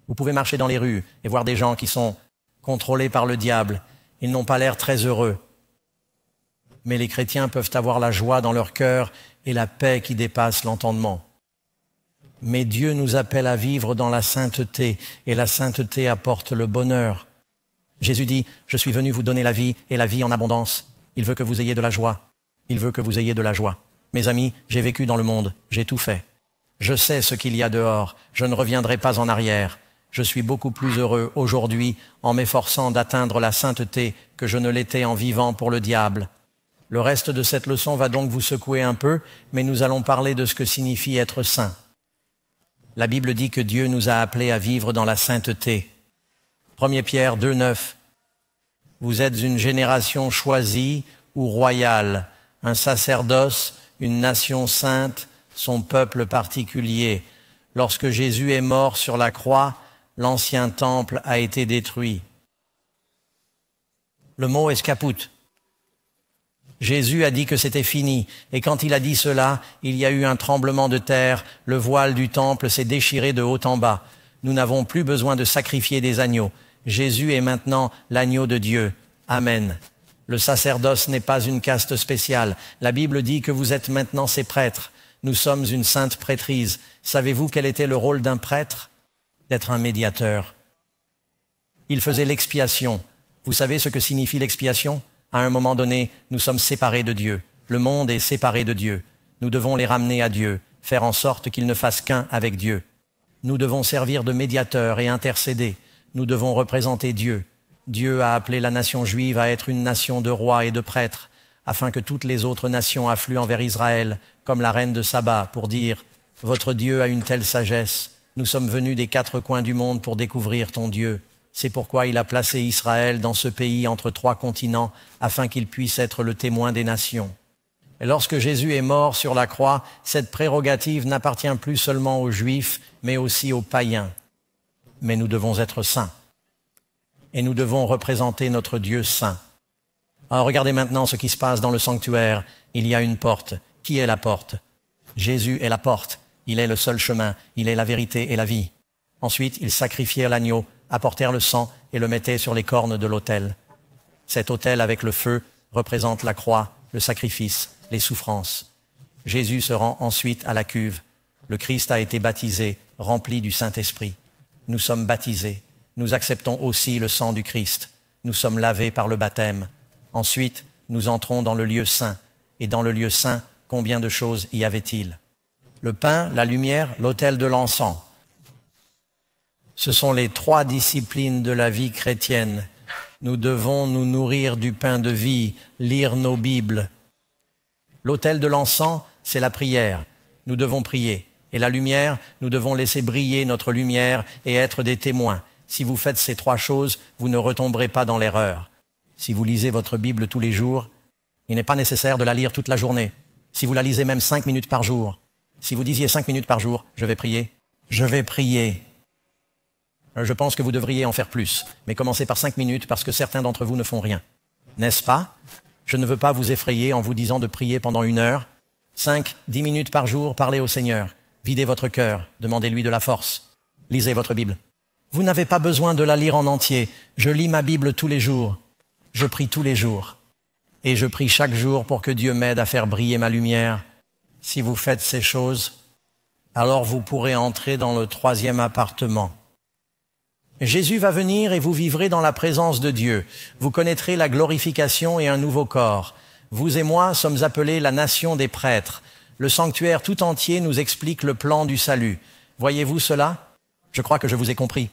Vous pouvez marcher dans les rues et voir des gens qui sont contrôlés par le diable. Ils n'ont pas l'air très heureux. Mais les chrétiens peuvent avoir la joie dans leur cœur et la paix qui dépasse l'entendement. Mais Dieu nous appelle à vivre dans la sainteté, et la sainteté apporte le bonheur. Jésus dit, je suis venu vous donner la vie, et la vie en abondance. Il veut que vous ayez de la joie. Il veut que vous ayez de la joie. Mes amis, j'ai vécu dans le monde, j'ai tout fait. Je sais ce qu'il y a dehors, je ne reviendrai pas en arrière. Je suis beaucoup plus heureux aujourd'hui en m'efforçant d'atteindre la sainteté que je ne l'étais en vivant pour le diable. Le reste de cette leçon va donc vous secouer un peu, mais nous allons parler de ce que signifie être saint. La Bible dit que Dieu nous a appelés à vivre dans la sainteté. 1 Pierre 2, 9. Vous êtes une génération choisie ou royale, un sacerdoce, une nation sainte, son peuple particulier. lorsque Jésus est mort sur la croix, l'ancien temple a été détruit. Le mot est caput. Jésus a dit que c'était fini, et quand il a dit cela, il y a eu un tremblement de terre, le voile du temple s'est déchiré de haut en bas. Nous n'avons plus besoin de sacrifier des agneaux. Jésus est maintenant l'agneau de Dieu. Amen. Le sacerdoce n'est pas une caste spéciale. La Bible dit que vous êtes maintenant ses prêtres. Nous sommes une sainte prêtrise. Savez-vous quel était le rôle d'un prêtre? D'être un médiateur. Il faisait l'expiation. Vous savez ce que signifie l'expiation? À un moment donné, nous sommes séparés de Dieu. Le monde est séparé de Dieu. Nous devons les ramener à Dieu, faire en sorte qu'ils ne fassent qu'un avec Dieu. Nous devons servir de médiateurs et intercéder. Nous devons représenter Dieu. Dieu a appelé la nation juive à être une nation de rois et de prêtres, afin que toutes les autres nations affluent envers Israël, comme la reine de Saba, pour dire « Votre Dieu a une telle sagesse. Nous sommes venus des 4 coins du monde pour découvrir ton Dieu. » C'est pourquoi il a placé Israël dans ce pays entre 3 continents, afin qu'il puisse être le témoin des nations. Et lorsque Jésus est mort sur la croix, cette prérogative n'appartient plus seulement aux Juifs, mais aussi aux païens. Mais nous devons être saints. Et nous devons représenter notre Dieu saint. Alors regardez maintenant ce qui se passe dans le sanctuaire. Il y a une porte. Qui est la porte? Jésus est la porte. Il est le seul chemin. Il est la vérité et la vie. Ensuite, ils sacrifièrent l'agneau, apportèrent le sang et le mettaient sur les cornes de l'autel. Cet autel avec le feu représente la croix, le sacrifice, les souffrances. Jésus se rend ensuite à la cuve. Le Christ a été baptisé, rempli du Saint-Esprit. Nous sommes baptisés. Nous acceptons aussi le sang du Christ. Nous sommes lavés par le baptême. Ensuite, nous entrons dans le lieu saint. Et dans le lieu saint, combien de choses y avait-il? Le pain, la lumière, l'autel de l'encens. Ce sont les 3 disciplines de la vie chrétienne. Nous devons nous nourrir du pain de vie, lire nos Bibles. L'autel de l'encens, c'est la prière. Nous devons prier. Et la lumière, nous devons laisser briller notre lumière et être des témoins. Si vous faites ces 3 choses, vous ne retomberez pas dans l'erreur. Si vous lisez votre Bible tous les jours, il n'est pas nécessaire de la lire toute la journée. Si vous la lisez même 5 minutes par jour, si vous disiez 5 minutes par jour, je vais prier. Je vais prier. Je pense que vous devriez en faire plus, mais commencez par 5 minutes parce que certains d'entre vous ne font rien. N'est-ce pas? Je ne veux pas vous effrayer en vous disant de prier pendant 1 heure. 5, 10 minutes par jour, parlez au Seigneur. Videz votre cœur, demandez-lui de la force. Lisez votre Bible. Vous n'avez pas besoin de la lire en entier. Je lis ma Bible tous les jours. Je prie tous les jours. Et je prie chaque jour pour que Dieu m'aide à faire briller ma lumière. Si vous faites ces choses, alors vous pourrez entrer dans le 3e appartement. Jésus va venir et vous vivrez dans la présence de Dieu. Vous connaîtrez la glorification et un nouveau corps. Vous et moi sommes appelés la nation des prêtres. Le sanctuaire tout entier nous explique le plan du salut. Voyez-vous cela? Je crois que je vous ai compris.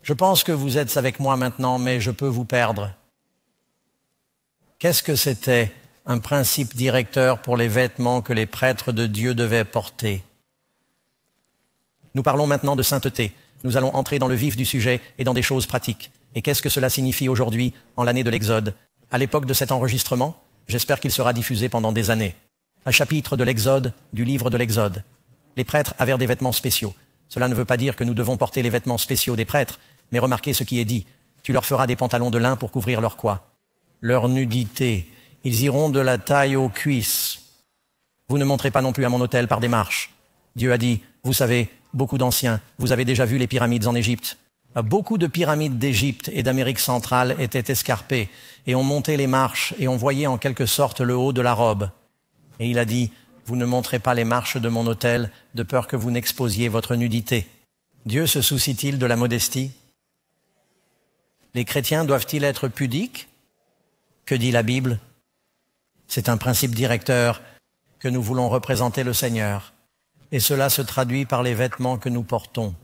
Je pense que vous êtes avec moi maintenant, mais je peux vous perdre. Qu'est-ce que c'était un principe directeur pour les vêtements que les prêtres de Dieu devaient porter? Nous parlons maintenant de sainteté. Nous allons entrer dans le vif du sujet et dans des choses pratiques. Et qu'est-ce que cela signifie aujourd'hui, en l'année de l'Exode? À l'époque de cet enregistrement, j'espère qu'il sera diffusé pendant des années. Un chapitre de l'Exode, du livre de l'Exode. Les prêtres avaient des vêtements spéciaux. Cela ne veut pas dire que nous devons porter les vêtements spéciaux des prêtres, mais remarquez ce qui est dit. Tu leur feras des pantalons de lin pour couvrir leur quoi? Leur nudité. Ils iront de la taille aux cuisses. Vous ne monterez pas non plus à mon autel par des marches. Dieu a dit, vous savez, beaucoup d'anciens, vous avez déjà vu les pyramides en Égypte. Beaucoup de pyramides d'Égypte et d'Amérique centrale étaient escarpées, et on montait les marches, et on voyait en quelque sorte le haut de la robe. Et il a dit, vous ne monterez pas les marches de mon autel, de peur que vous n'exposiez votre nudité. Dieu se soucie-t-il de la modestie? Les chrétiens doivent-ils être pudiques? Que dit la Bible? C'est un principe directeur que nous voulons représenter le Seigneur. Et cela se traduit par les vêtements que nous portons.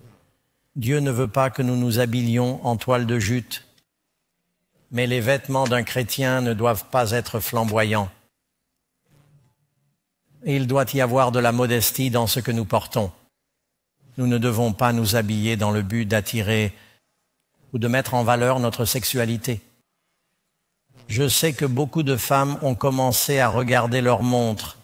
Dieu ne veut pas que nous nous habillions en toile de jute, mais les vêtements d'un chrétien ne doivent pas être flamboyants. Il doit y avoir de la modestie dans ce que nous portons. Nous ne devons pas nous habiller dans le but d'attirer ou de mettre en valeur notre sexualité. Je sais que beaucoup de femmes ont commencé à regarder leur montre.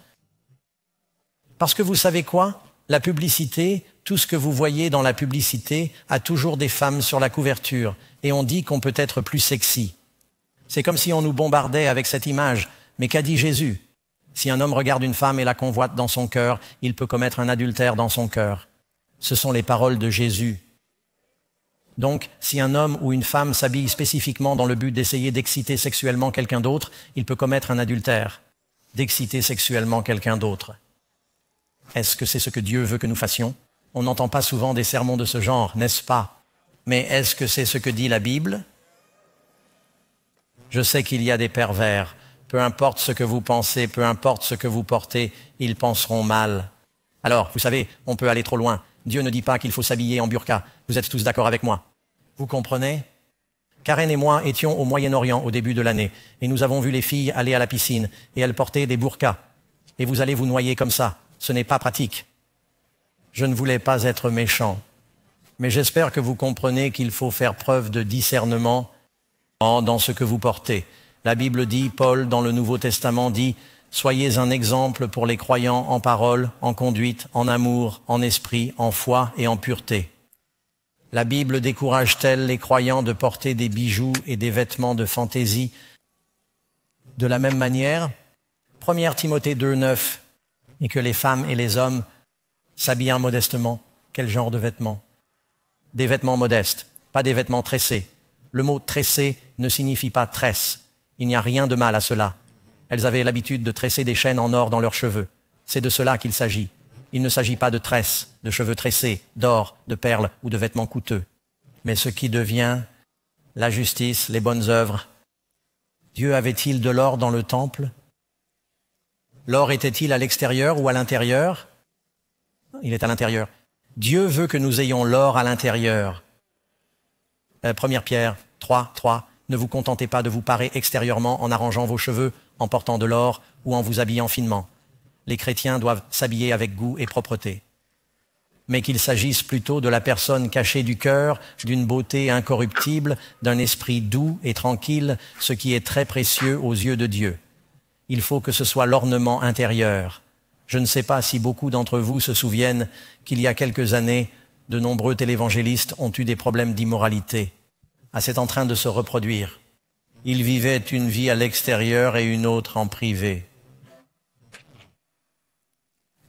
Parce que vous savez quoi? La publicité, Tout ce que vous voyez dans la publicité a toujours des femmes sur la couverture et on dit qu'on peut être plus sexy. C'est comme si on nous bombardait avec cette image. Mais qu'a dit Jésus? Si un homme regarde une femme et la convoite dans son cœur, il peut commettre un adultère dans son cœur. Ce sont les paroles de Jésus. Donc, si un homme ou une femme s'habille spécifiquement dans le but d'essayer d'exciter sexuellement quelqu'un d'autre, il peut commettre un adultère, d'exciter sexuellement quelqu'un d'autre. Est-ce que c'est ce que Dieu veut que nous fassions? On n'entend pas souvent des sermons de ce genre, n'est-ce pas? Mais est-ce que c'est ce que dit la Bible? Je sais qu'il y a des pervers. Peu importe ce que vous pensez, peu importe ce que vous portez, ils penseront mal. Alors, vous savez, on peut aller trop loin. Dieu ne dit pas qu'il faut s'habiller en burqa. Vous êtes tous d'accord avec moi? Vous comprenez? Karen et moi étions au Moyen-Orient au début de l'année, et nous avons vu les filles aller à la piscine, et elles portaient des burqas. Et vous allez vous noyer comme ça. Ce n'est pas pratique. Je ne voulais pas être méchant, mais j'espère que vous comprenez qu'il faut faire preuve de discernement dans ce que vous portez. La Bible dit, Paul dans le Nouveau Testament dit, « Soyez un exemple pour les croyants en parole, en conduite, en amour, en esprit, en foi et en pureté. » La Bible décourage-t-elle les croyants de porter des bijoux et des vêtements de fantaisie? De la même manière, 1 Timothée 2,9, et que les femmes et les hommes s'habillent modestement. Quel genre de vêtements? Des vêtements modestes, pas des vêtements tressés. Le mot « tresser » ne signifie pas « tresse ». Il n'y a rien de mal à cela. Elles avaient l'habitude de tresser des chaînes en or dans leurs cheveux. C'est de cela qu'il s'agit. Il ne s'agit pas de tresses, de cheveux tressés, d'or, de perles ou de vêtements coûteux. Mais ce qui devient la justice, les bonnes œuvres. Dieu avait-il de l'or dans le temple? L'or était-il à l'extérieur ou à l'intérieur? Il est à l'intérieur. Dieu veut que nous ayons l'or à l'intérieur. 1 Pierre 3. Ne vous contentez pas de vous parer extérieurement en arrangeant vos cheveux, en portant de l'or ou en vous habillant finement. Les chrétiens doivent s'habiller avec goût et propreté. Mais qu'il s'agisse plutôt de la personne cachée du cœur, d'une beauté incorruptible, d'un esprit doux et tranquille, ce qui est très précieux aux yeux de Dieu. Il faut que ce soit l'ornement intérieur. Je ne sais pas si beaucoup d'entre vous se souviennent qu'il y a quelques années, de nombreux télévangélistes ont eu des problèmes d'immoralité. Ah, c'est en train de se reproduire. Ils vivaient une vie à l'extérieur et une autre en privé.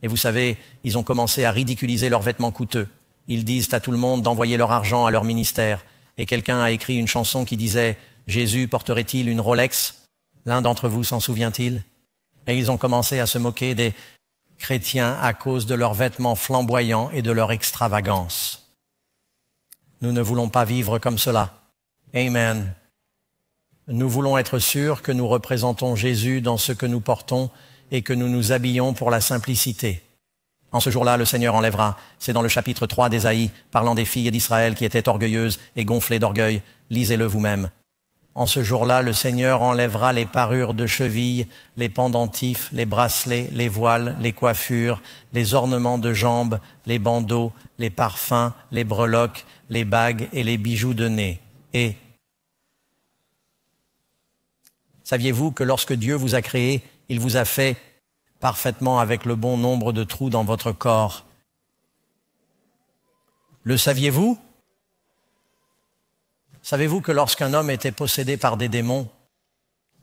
Et vous savez, ils ont commencé à ridiculiser leurs vêtements coûteux. Ils disent à tout le monde d'envoyer leur argent à leur ministère. Et quelqu'un a écrit une chanson qui disait « Jésus porterait-il une Rolex ?» L'un d'entre vous s'en souvient-il? Et ils ont commencé à se moquer des chrétiens à cause de leurs vêtements flamboyants et de leur extravagance. Nous ne voulons pas vivre comme cela. Amen. Nous voulons être sûrs que nous représentons Jésus dans ce que nous portons et que nous nous habillons pour la simplicité. En ce jour-là, le Seigneur enlèvera, c'est dans le chapitre 3 d'Ésaïe, parlant des filles d'Israël qui étaient orgueilleuses et gonflées d'orgueil. Lisez-le vous-même. En ce jour-là, le Seigneur enlèvera les parures de cheville, les pendentifs, les bracelets, les voiles, les coiffures, les ornements de jambes, les bandeaux, les parfums, les breloques, les bagues et les bijoux de nez. Et saviez-vous que lorsque Dieu vous a créé, il vous a fait parfaitement avec le bon nombre de trous dans votre corps? Le saviez-vous? Savez-vous que lorsqu'un homme était possédé par des démons,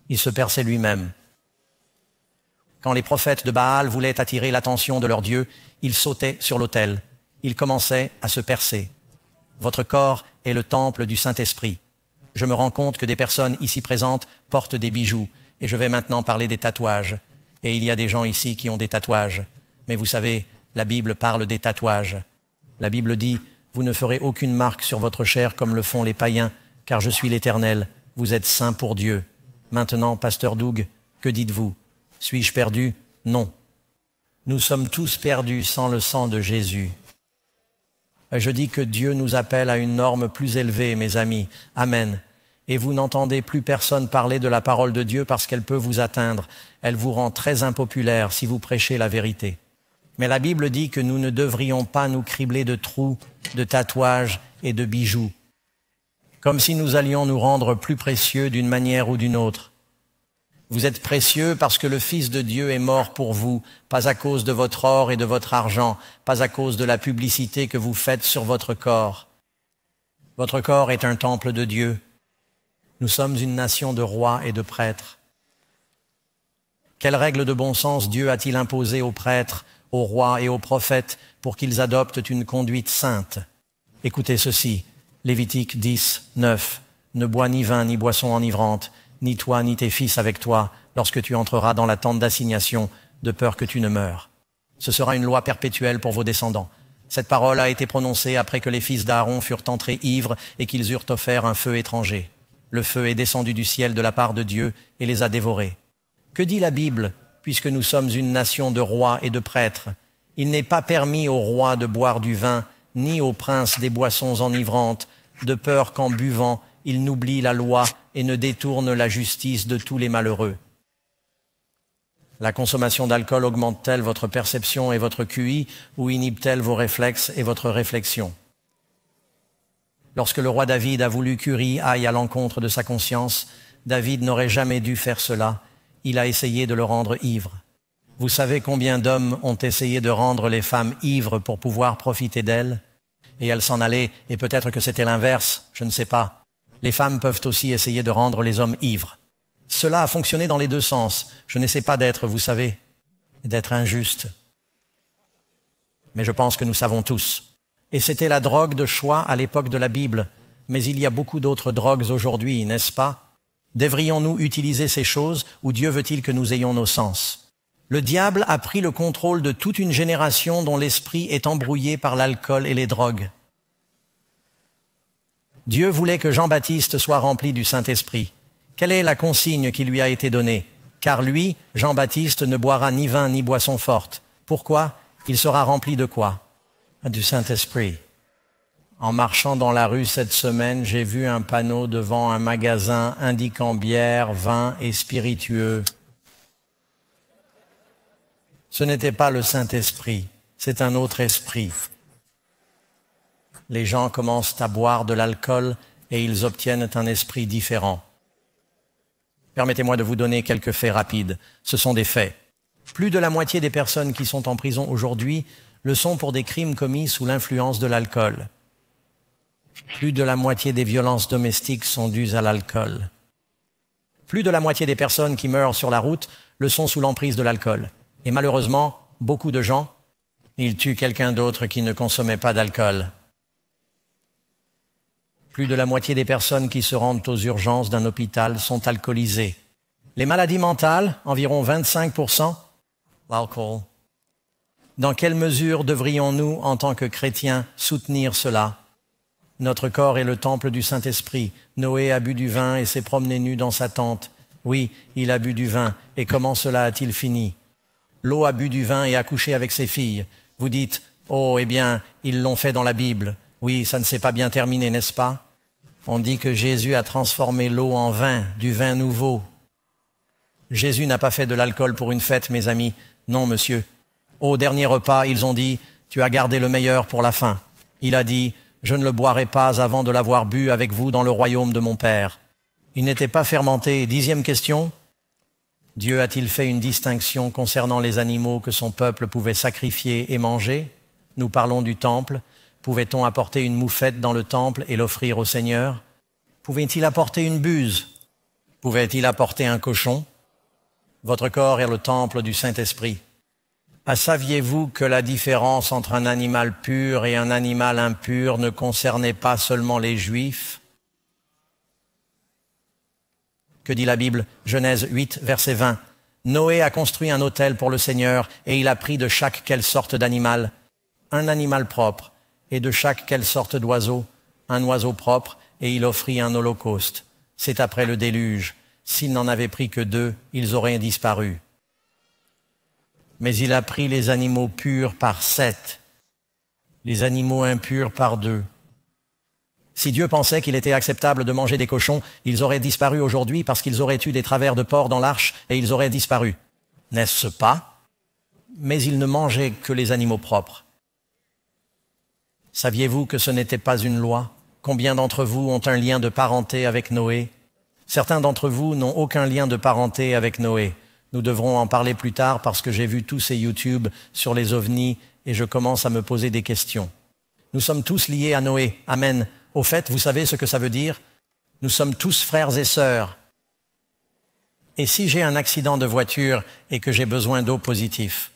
il se perçait lui-même? Quand les prophètes de Baal voulaient attirer l'attention de leur Dieu, ils sautaient sur l'autel. Ils commençaient à se percer. Votre corps est le temple du Saint-Esprit. Je me rends compte que des personnes ici présentes portent des bijoux. Et je vais maintenant parler des tatouages. Et il y a des gens ici qui ont des tatouages. Mais vous savez, la Bible parle des tatouages. La Bible dit, « Vous ne ferez aucune marque sur votre chair comme le font les païens, car je suis l'Éternel. Vous êtes saints pour Dieu. » Maintenant, pasteur Doug, que dites-vous? Suis-je perdu? Non. Nous sommes tous perdus sans le sang de Jésus. Je dis que Dieu nous appelle à une norme plus élevée, mes amis. Amen. Et vous n'entendez plus personne parler de la parole de Dieu parce qu'elle peut vous atteindre. Elle vous rend très impopulaire si vous prêchez la vérité. Mais la Bible dit que nous ne devrions pas nous cribler de trous, de tatouages et de bijoux, comme si nous allions nous rendre plus précieux d'une manière ou d'une autre. Vous êtes précieux parce que le Fils de Dieu est mort pour vous, pas à cause de votre or et de votre argent, pas à cause de la publicité que vous faites sur votre corps. Votre corps est un temple de Dieu. Nous sommes une nation de rois et de prêtres. Quelle règle de bon sens Dieu a-t-il imposée aux prêtres, aux rois et aux prophètes pour qu'ils adoptent une conduite sainte? Écoutez ceci, Lévitique 10, 9. Ne bois ni vin ni boisson enivrante, ni toi ni tes fils avec toi, lorsque tu entreras dans la tente d'assignation, de peur que tu ne meures. Ce sera une loi perpétuelle pour vos descendants. Cette parole a été prononcée après que les fils d'Aaron furent entrés ivres et qu'ils eurent offert un feu étranger. Le feu est descendu du ciel de la part de Dieu et les a dévorés. Que dit la Bible, puisque nous sommes une nation de rois et de prêtres? Il n'est pas permis aux rois de boire du vin, ni aux princes des boissons enivrantes, de peur qu'en buvant, ils n'oublient la loi et ne détournent la justice de tous les malheureux. La consommation d'alcool augmente-t-elle votre perception et votre QI, ou inhibe-t-elle vos réflexes et votre réflexion? Lorsque le roi David a voulu qu'Uri aille à l'encontre de sa conscience, David n'aurait jamais dû faire cela. Il a essayé de le rendre ivre. Vous savez combien d'hommes ont essayé de rendre les femmes ivres pour pouvoir profiter d'elles? Et elles s'en allaient, et peut-être que c'était l'inverse, je ne sais pas. Les femmes peuvent aussi essayer de rendre les hommes ivres. Cela a fonctionné dans les deux sens. Je n'essaie pas d'être, vous savez, d'être injuste. Mais je pense que nous savons tous. Et c'était la drogue de choix à l'époque de la Bible. Mais il y a beaucoup d'autres drogues aujourd'hui, n'est-ce pas? Devrions-nous utiliser ces choses ou Dieu veut-il que nous ayons nos sens? Le diable a pris le contrôle de toute une génération dont l'esprit est embrouillé par l'alcool et les drogues. Dieu voulait que Jean-Baptiste soit rempli du Saint-Esprit. Quelle est la consigne qui lui a été donnée? Car lui, Jean-Baptiste, ne boira ni vin ni boisson forte. Pourquoi? Il sera rempli de quoi? Du Saint-Esprit. En marchant dans la rue cette semaine, j'ai vu un panneau devant un magasin indiquant bière, vin et spiritueux. Ce n'était pas le Saint-Esprit, c'est un autre esprit. Les gens commencent à boire de l'alcool et ils obtiennent un esprit différent. Permettez-moi de vous donner quelques faits rapides. Ce sont des faits. Plus de la moitié des personnes qui sont en prison aujourd'hui le sont pour des crimes commis sous l'influence de l'alcool. Plus de la moitié des violences domestiques sont dues à l'alcool. Plus de la moitié des personnes qui meurent sur la route le sont sous l'emprise de l'alcool. Et malheureusement, beaucoup de gens, ils tuent quelqu'un d'autre qui ne consommait pas d'alcool. Plus de la moitié des personnes qui se rendent aux urgences d'un hôpital sont alcoolisées. Les maladies mentales, environ 25%, l'alcool. Dans quelle mesure devrions-nous, en tant que chrétiens, soutenir cela? Notre corps est le temple du Saint-Esprit. Noé a bu du vin et s'est promené nu dans sa tente. Oui, il a bu du vin. Et comment cela a-t-il fini? Lot a bu du vin et a couché avec ses filles. Vous dites, oh, eh bien, ils l'ont fait dans la Bible. Oui, ça ne s'est pas bien terminé, n'est-ce pas? On dit que Jésus a transformé l'eau en vin, du vin nouveau. Jésus n'a pas fait de l'alcool pour une fête, mes amis. Non, monsieur. Au dernier repas, ils ont dit, tu as gardé le meilleur pour la fin. Il a dit, je ne le boirai pas avant de l'avoir bu avec vous dans le royaume de mon Père. Il n'était pas fermenté. 10e question. Dieu a-t-il fait une distinction concernant les animaux que son peuple pouvait sacrifier et manger? Nous parlons du temple. Pouvait-on apporter une moufette dans le temple et l'offrir au Seigneur? Pouvait-il apporter une buse? Pouvait-il apporter un cochon? Votre corps est le temple du Saint-Esprit. Saviez-vous que la différence entre un animal pur et un animal impur ne concernait pas seulement les Juifs? Que dit la Bible? Genèse 8, verset 20. Noé a construit un autel pour le Seigneur et il a pris de chaque quelle sorte d'animal? Un animal propre. Et de chaque quelle sorte d'oiseau? Un oiseau propre, et il offrit un holocauste. C'est après le déluge. S'il n'en avait pris que 2, ils auraient disparu. Mais il a pris les animaux purs par 7, les animaux impurs par 2. Si Dieu pensait qu'il était acceptable de manger des cochons, ils auraient disparu aujourd'hui parce qu'ils auraient eu des travers de porc dans l'arche et ils auraient disparu. N'est-ce pas? Mais il ne mangeait que les animaux propres. Saviez-vous que ce n'était pas une loi? Combien d'entre vous ont un lien de parenté avec Noé? Certains d'entre vous n'ont aucun lien de parenté avec Noé. Nous devrons en parler plus tard parce que j'ai vu tous ces YouTube sur les ovnis et je commence à me poser des questions. Nous sommes tous liés à Noé. Amen. Au fait, vous savez ce que ça veut dire? Nous sommes tous frères et sœurs. Et si j'ai un accident de voiture et que j'ai besoin d'eau positive,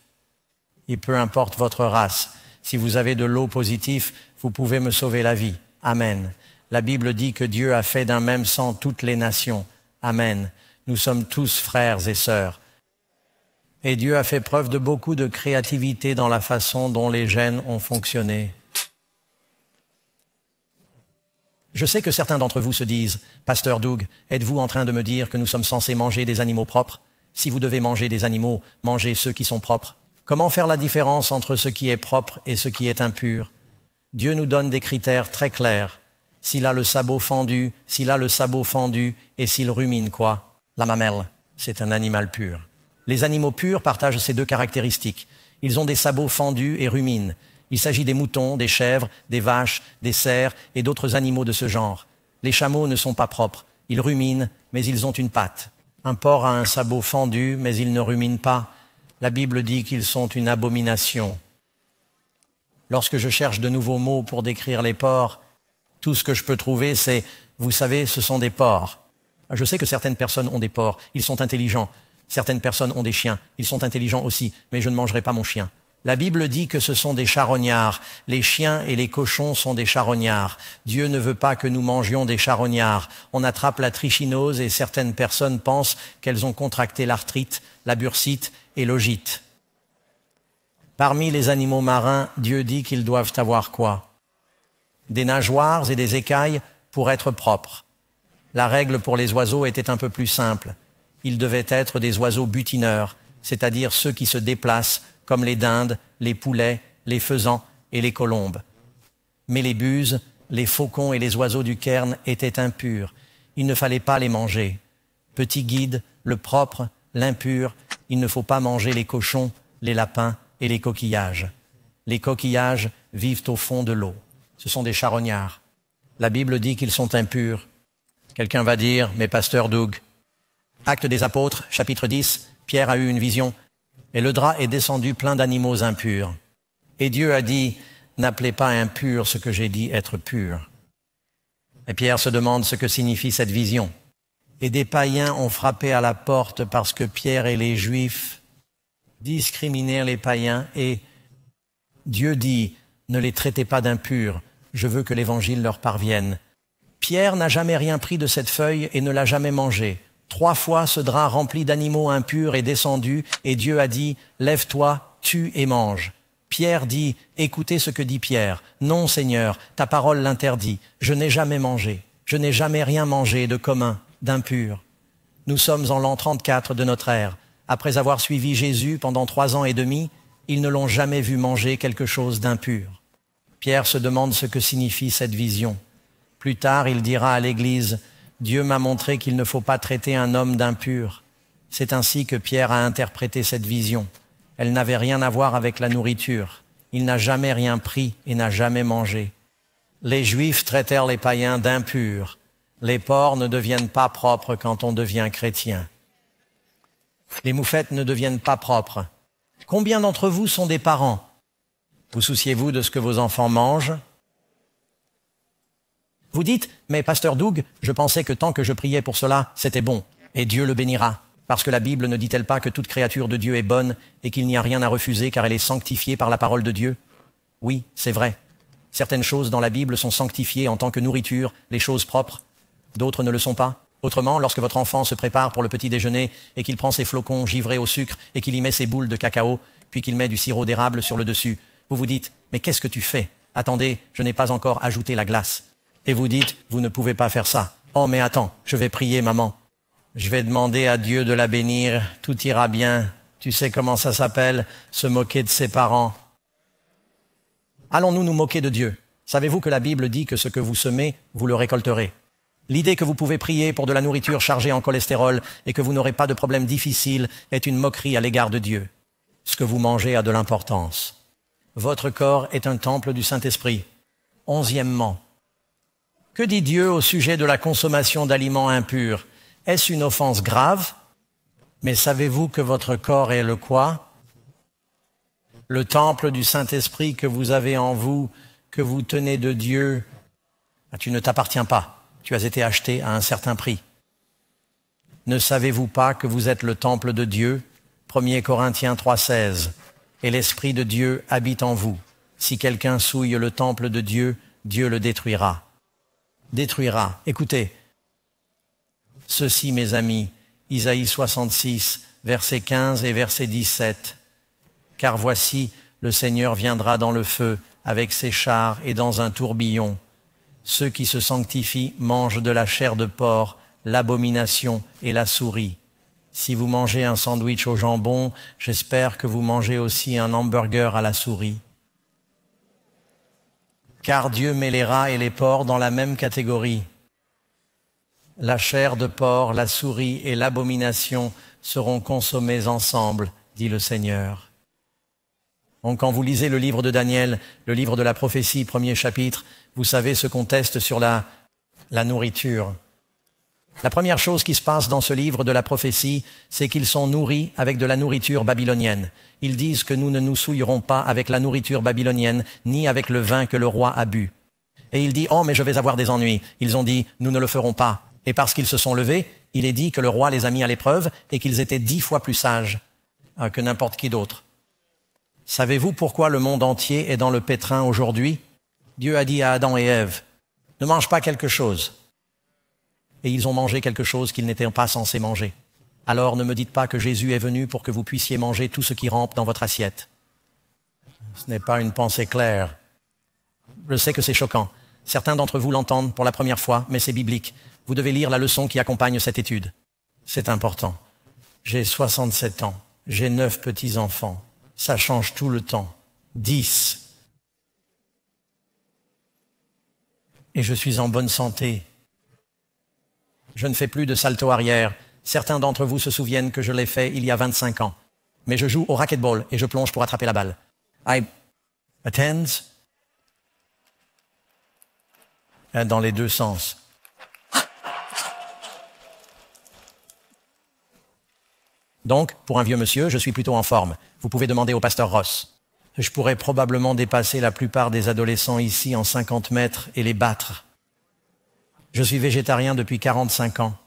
et peu importe votre race, si vous avez de l'eau positive, vous pouvez me sauver la vie. Amen. La Bible dit que Dieu a fait d'un même sang toutes les nations. Amen. Nous sommes tous frères et sœurs. Et Dieu a fait preuve de beaucoup de créativité dans la façon dont les gènes ont fonctionné. Je sais que certains d'entre vous se disent, « Pasteur Doug, êtes-vous en train de me dire que nous sommes censés manger des animaux propres? Si vous devez manger des animaux, mangez ceux qui sont propres. Comment faire la différence entre ce qui est propre et ce qui est impur? Dieu nous donne des critères très clairs. S'il a le sabot fendu, et s'il rumine quoi? La mamelle, c'est un animal pur. Les animaux purs partagent ces deux caractéristiques. Ils ont des sabots fendus et ruminent. Il s'agit des moutons, des chèvres, des vaches, des cerfs et d'autres animaux de ce genre. Les chameaux ne sont pas propres. Ils ruminent, mais ils ont une patte. Un porc a un sabot fendu, mais il ne rumine pas. La Bible dit qu'ils sont une abomination. Lorsque je cherche de nouveaux mots pour décrire les porcs, tout ce que je peux trouver, c'est, vous savez, ce sont des porcs. Je sais que certaines personnes ont des porcs, ils sont intelligents. Certaines personnes ont des chiens, ils sont intelligents aussi, mais je ne mangerai pas mon chien. La Bible dit que ce sont des charognards. Les chiens et les cochons sont des charognards. Dieu ne veut pas que nous mangions des charognards. On attrape la trichinose et certaines personnes pensent qu'elles ont contracté l'arthrite, la bursite et l'ogite. Parmi les animaux marins, Dieu dit qu'ils doivent avoir quoi? Des nageoires et des écailles pour être propres. La règle pour les oiseaux était un peu plus simple. Ils devaient être des oiseaux butineurs, c'est-à-dire ceux qui se déplacent, comme les dindes, les poulets, les faisans et les colombes. Mais les buses, les faucons et les oiseaux du cairn étaient impurs. Il ne fallait pas les manger. Petit guide, le propre, l'impur, il ne faut pas manger les cochons, les lapins et les coquillages. Les coquillages vivent au fond de l'eau. Ce sont des charognards. La Bible dit qu'ils sont impurs. Quelqu'un va dire, mais pasteur Doug. Actes des apôtres, chapitre 10, Pierre a eu une vision, et le drap est descendu plein d'animaux impurs. Et Dieu a dit, n'appelez pas impur ce que j'ai dit être pur. Et Pierre se demande ce que signifie cette vision. Et des païens ont frappé à la porte parce que Pierre et les Juifs discriminèrent les païens et Dieu dit, ne les traitez pas d'impurs, je veux que l'évangile leur parvienne. Pierre n'a jamais rien pris de cette feuille et ne l'a jamais mangé. 3 fois ce drap rempli d'animaux impurs est descendu et Dieu a dit, lève-toi, tue et mange. Pierre dit, écoutez ce que dit Pierre. Non, Seigneur, ta parole l'interdit. Je n'ai jamais mangé. Je n'ai jamais rien mangé de commun, d'impur. Nous sommes en l'an 34 de notre ère. Après avoir suivi Jésus pendant 3 ans et demi, ils ne l'ont jamais vu manger quelque chose d'impur. Pierre se demande ce que signifie cette vision. Plus tard, il dira à l'Église, « Dieu m'a montré qu'il ne faut pas traiter un homme d'impur. » C'est ainsi que Pierre a interprété cette vision. Elle n'avait rien à voir avec la nourriture. Il n'a jamais rien pris et n'a jamais mangé. Les Juifs traitèrent les païens d'impurs. Les porcs ne deviennent pas propres quand on devient chrétien. Les moufettes ne deviennent pas propres. Combien d'entre vous sont des parents? Vous souciez-vous de ce que vos enfants mangent? Vous dites, mais pasteur Doug, je pensais que tant que je priais pour cela, c'était bon, et Dieu le bénira. Parce que la Bible ne dit-elle pas que toute créature de Dieu est bonne et qu'il n'y a rien à refuser car elle est sanctifiée par la parole de Dieu? Oui, c'est vrai. Certaines choses dans la Bible sont sanctifiées en tant que nourriture, les choses propres. D'autres ne le sont pas. Autrement, lorsque votre enfant se prépare pour le petit déjeuner et qu'il prend ses flocons givrés au sucre et qu'il y met ses boules de cacao, puis qu'il met du sirop d'érable sur le dessus, vous vous dites, mais qu'est-ce que tu fais? Attendez, je n'ai pas encore ajouté la glace. Et vous dites, vous ne pouvez pas faire ça. Oh, mais attends, je vais prier, maman. Je vais demander à Dieu de la bénir, tout ira bien. Tu sais comment ça s'appelle, se moquer de ses parents. Allons-nous nous moquer de Dieu? Savez-vous que la Bible dit que ce que vous semez, vous le récolterez? L'idée que vous pouvez prier pour de la nourriture chargée en cholestérol et que vous n'aurez pas de problème difficile est une moquerie à l'égard de Dieu. Ce que vous mangez a de l'importance. Votre corps est un temple du Saint-Esprit. 11e, que dit Dieu au sujet de la consommation d'aliments impurs? Est-ce une offense grave? Mais savez-vous que votre corps est le quoi? Le temple du Saint-Esprit que vous avez en vous, que vous tenez de Dieu. Tu ne t'appartiens pas. Tu as été acheté à un certain prix. Ne savez-vous pas que vous êtes le temple de Dieu? 1 Corinthiens 3,16. Et l'Esprit de Dieu habite en vous. Si quelqu'un souille le temple de Dieu, Dieu le détruira. Détruira. Écoutez. Ceci, mes amis, Isaïe 66, versets 15 et verset 17. Car voici, le Seigneur viendra dans le feu, avec ses chars et dans un tourbillon. Ceux qui se sanctifient mangent de la chair de porc, l'abomination et la souris. Si vous mangez un sandwich au jambon, j'espère que vous mangez aussi un hamburger à la souris. Car Dieu met les rats et les porcs dans la même catégorie. La chair de porc, la souris et l'abomination seront consommés ensemble, dit le Seigneur. Donc, quand vous lisez le livre de Daniel, le livre de la prophétie, 1er chapitre, vous savez ce qu'on teste sur la nourriture. La première chose qui se passe dans ce livre de la prophétie, c'est qu'ils sont nourris avec de la nourriture babylonienne. Ils disent que nous ne nous souillerons pas avec la nourriture babylonienne, ni avec le vin que le roi a bu. Et il dit, oh, mais je vais avoir des ennuis. Ils ont dit, nous ne le ferons pas. Et parce qu'ils se sont levés, il est dit que le roi les a mis à l'épreuve et qu'ils étaient 10 fois plus sages que n'importe qui d'autre. Savez-vous pourquoi le monde entier est dans le pétrin aujourd'hui? Dieu a dit à Adam et Ève, ne mange pas quelque chose. Et ils ont mangé quelque chose qu'ils n'étaient pas censés manger. Alors ne me dites pas que Jésus est venu pour que vous puissiez manger tout ce qui rampe dans votre assiette. Ce n'est pas une pensée claire. Je sais que c'est choquant. Certains d'entre vous l'entendent pour la première fois, mais c'est biblique. Vous devez lire la leçon qui accompagne cette étude. C'est important. J'ai 67 ans. J'ai 9 petits-enfants. Ça change tout le temps. 10. Et je suis en bonne santé. Je ne fais plus de salto arrière. Certains d'entre vous se souviennent que je l'ai fait il y a 25 ans. Mais je joue au racquetball et je plonge pour attraper la balle. I attend dans les deux sens. Donc, pour un vieux monsieur, je suis plutôt en forme. Vous pouvez demander au pasteur Ross. Je pourrais probablement dépasser la plupart des adolescents ici en 50 mètres et les battre. Je suis végétarien depuis 45 ans.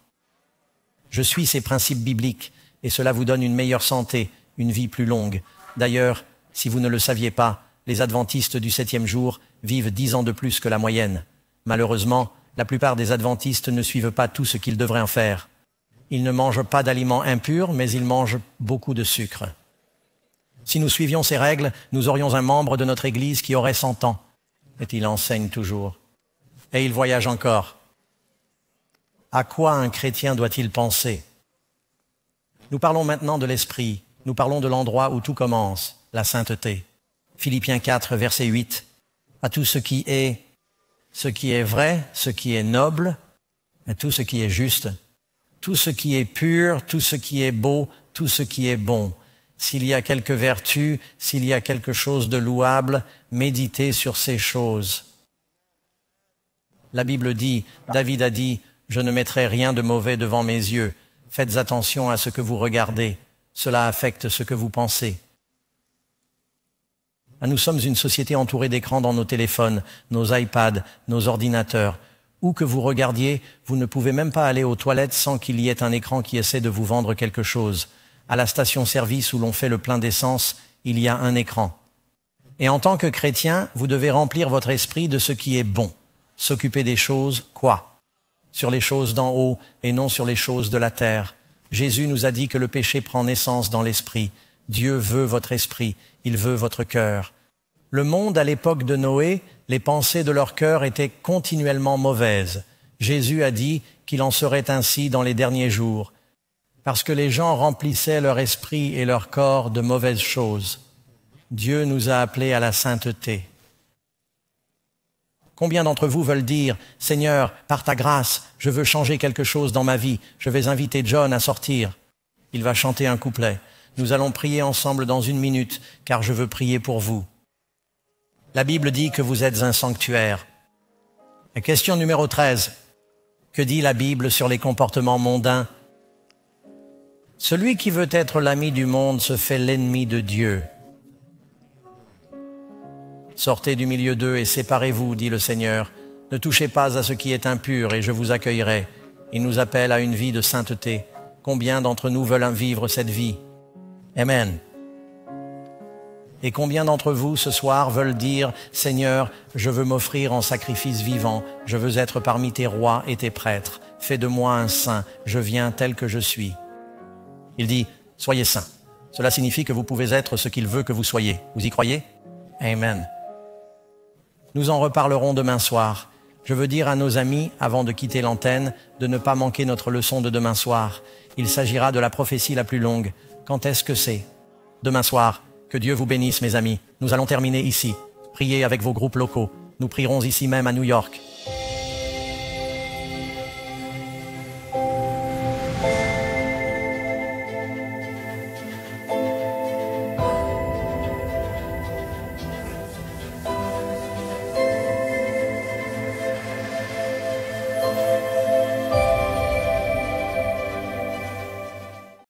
Je suis ces principes bibliques et cela vous donne une meilleure santé, une vie plus longue. D'ailleurs, si vous ne le saviez pas, les adventistes du 7e jour vivent 10 ans de plus que la moyenne. Malheureusement, la plupart des adventistes ne suivent pas tout ce qu'ils devraient en faire. Ils ne mangent pas d'aliments impurs, mais ils mangent beaucoup de sucre. Si nous suivions ces règles, nous aurions un membre de notre Église qui aurait 100 ans. Et il enseigne toujours. Et il voyage encore. À quoi un chrétien doit-il penser? Nous parlons maintenant de l'esprit. Nous parlons de l'endroit où tout commence, la sainteté. Philippiens 4, verset 8. À tout ce qui est vrai, ce qui est noble, et tout ce qui est juste, tout ce qui est pur, tout ce qui est beau, tout ce qui est bon. S'il y a quelque vertu, s'il y a quelque chose de louable, méditez sur ces choses. La Bible dit, David a dit, « Je ne mettrai rien de mauvais devant mes yeux. Faites attention à ce que vous regardez. Cela affecte ce que vous pensez. » Nous sommes une société entourée d'écrans dans nos téléphones, nos iPads, nos ordinateurs. Où que vous regardiez, vous ne pouvez même pas aller aux toilettes sans qu'il y ait un écran qui essaie de vous vendre quelque chose. À la station-service où l'on fait le plein d'essence, il y a un écran. Et en tant que chrétien, vous devez remplir votre esprit de ce qui est bon. S'occuper des choses, quoi? Sur les choses d'en haut et non sur les choses de la terre. Jésus nous a dit que le péché prend naissance dans l'esprit. Dieu veut votre esprit, il veut votre cœur. Le monde, à l'époque de Noé, les pensées de leur cœur étaient continuellement mauvaises. Jésus a dit qu'il en serait ainsi dans les derniers jours, parce que les gens remplissaient leur esprit et leur corps de mauvaises choses. Dieu nous a appelés à la sainteté. Combien d'entre vous veulent dire « Seigneur, par ta grâce, je veux changer quelque chose dans ma vie, je vais inviter John à sortir. » Il va chanter un couplet. Nous allons prier ensemble dans 1 minute, car je veux prier pour vous. La Bible dit que vous êtes un sanctuaire. Et question numéro 13. Que dit la Bible sur les comportements mondains? Celui qui veut être l'ami du monde se fait l'ennemi de Dieu. Sortez du milieu d'eux et séparez-vous, dit le Seigneur. Ne touchez pas à ce qui est impur et je vous accueillerai. Il nous appelle à une vie de sainteté. Combien d'entre nous veulent vivre cette vie? Amen. Et combien d'entre vous ce soir veulent dire « Seigneur, je veux m'offrir en sacrifice vivant, je veux être parmi tes rois et tes prêtres. Fais de moi un saint, je viens tel que je suis. » Il dit « Soyez saints ». Cela signifie que vous pouvez être ce qu'il veut que vous soyez. Vous y croyez? Amen. Nous en reparlerons demain soir. Je veux dire à nos amis, avant de quitter l'antenne, de ne pas manquer notre leçon de demain soir. Il s'agira de la prophétie la plus longue. Quand est-ce que c'est? Demain soir. Que Dieu vous bénisse, mes amis. Nous allons terminer ici. Priez avec vos groupes locaux. Nous prierons ici même à New York.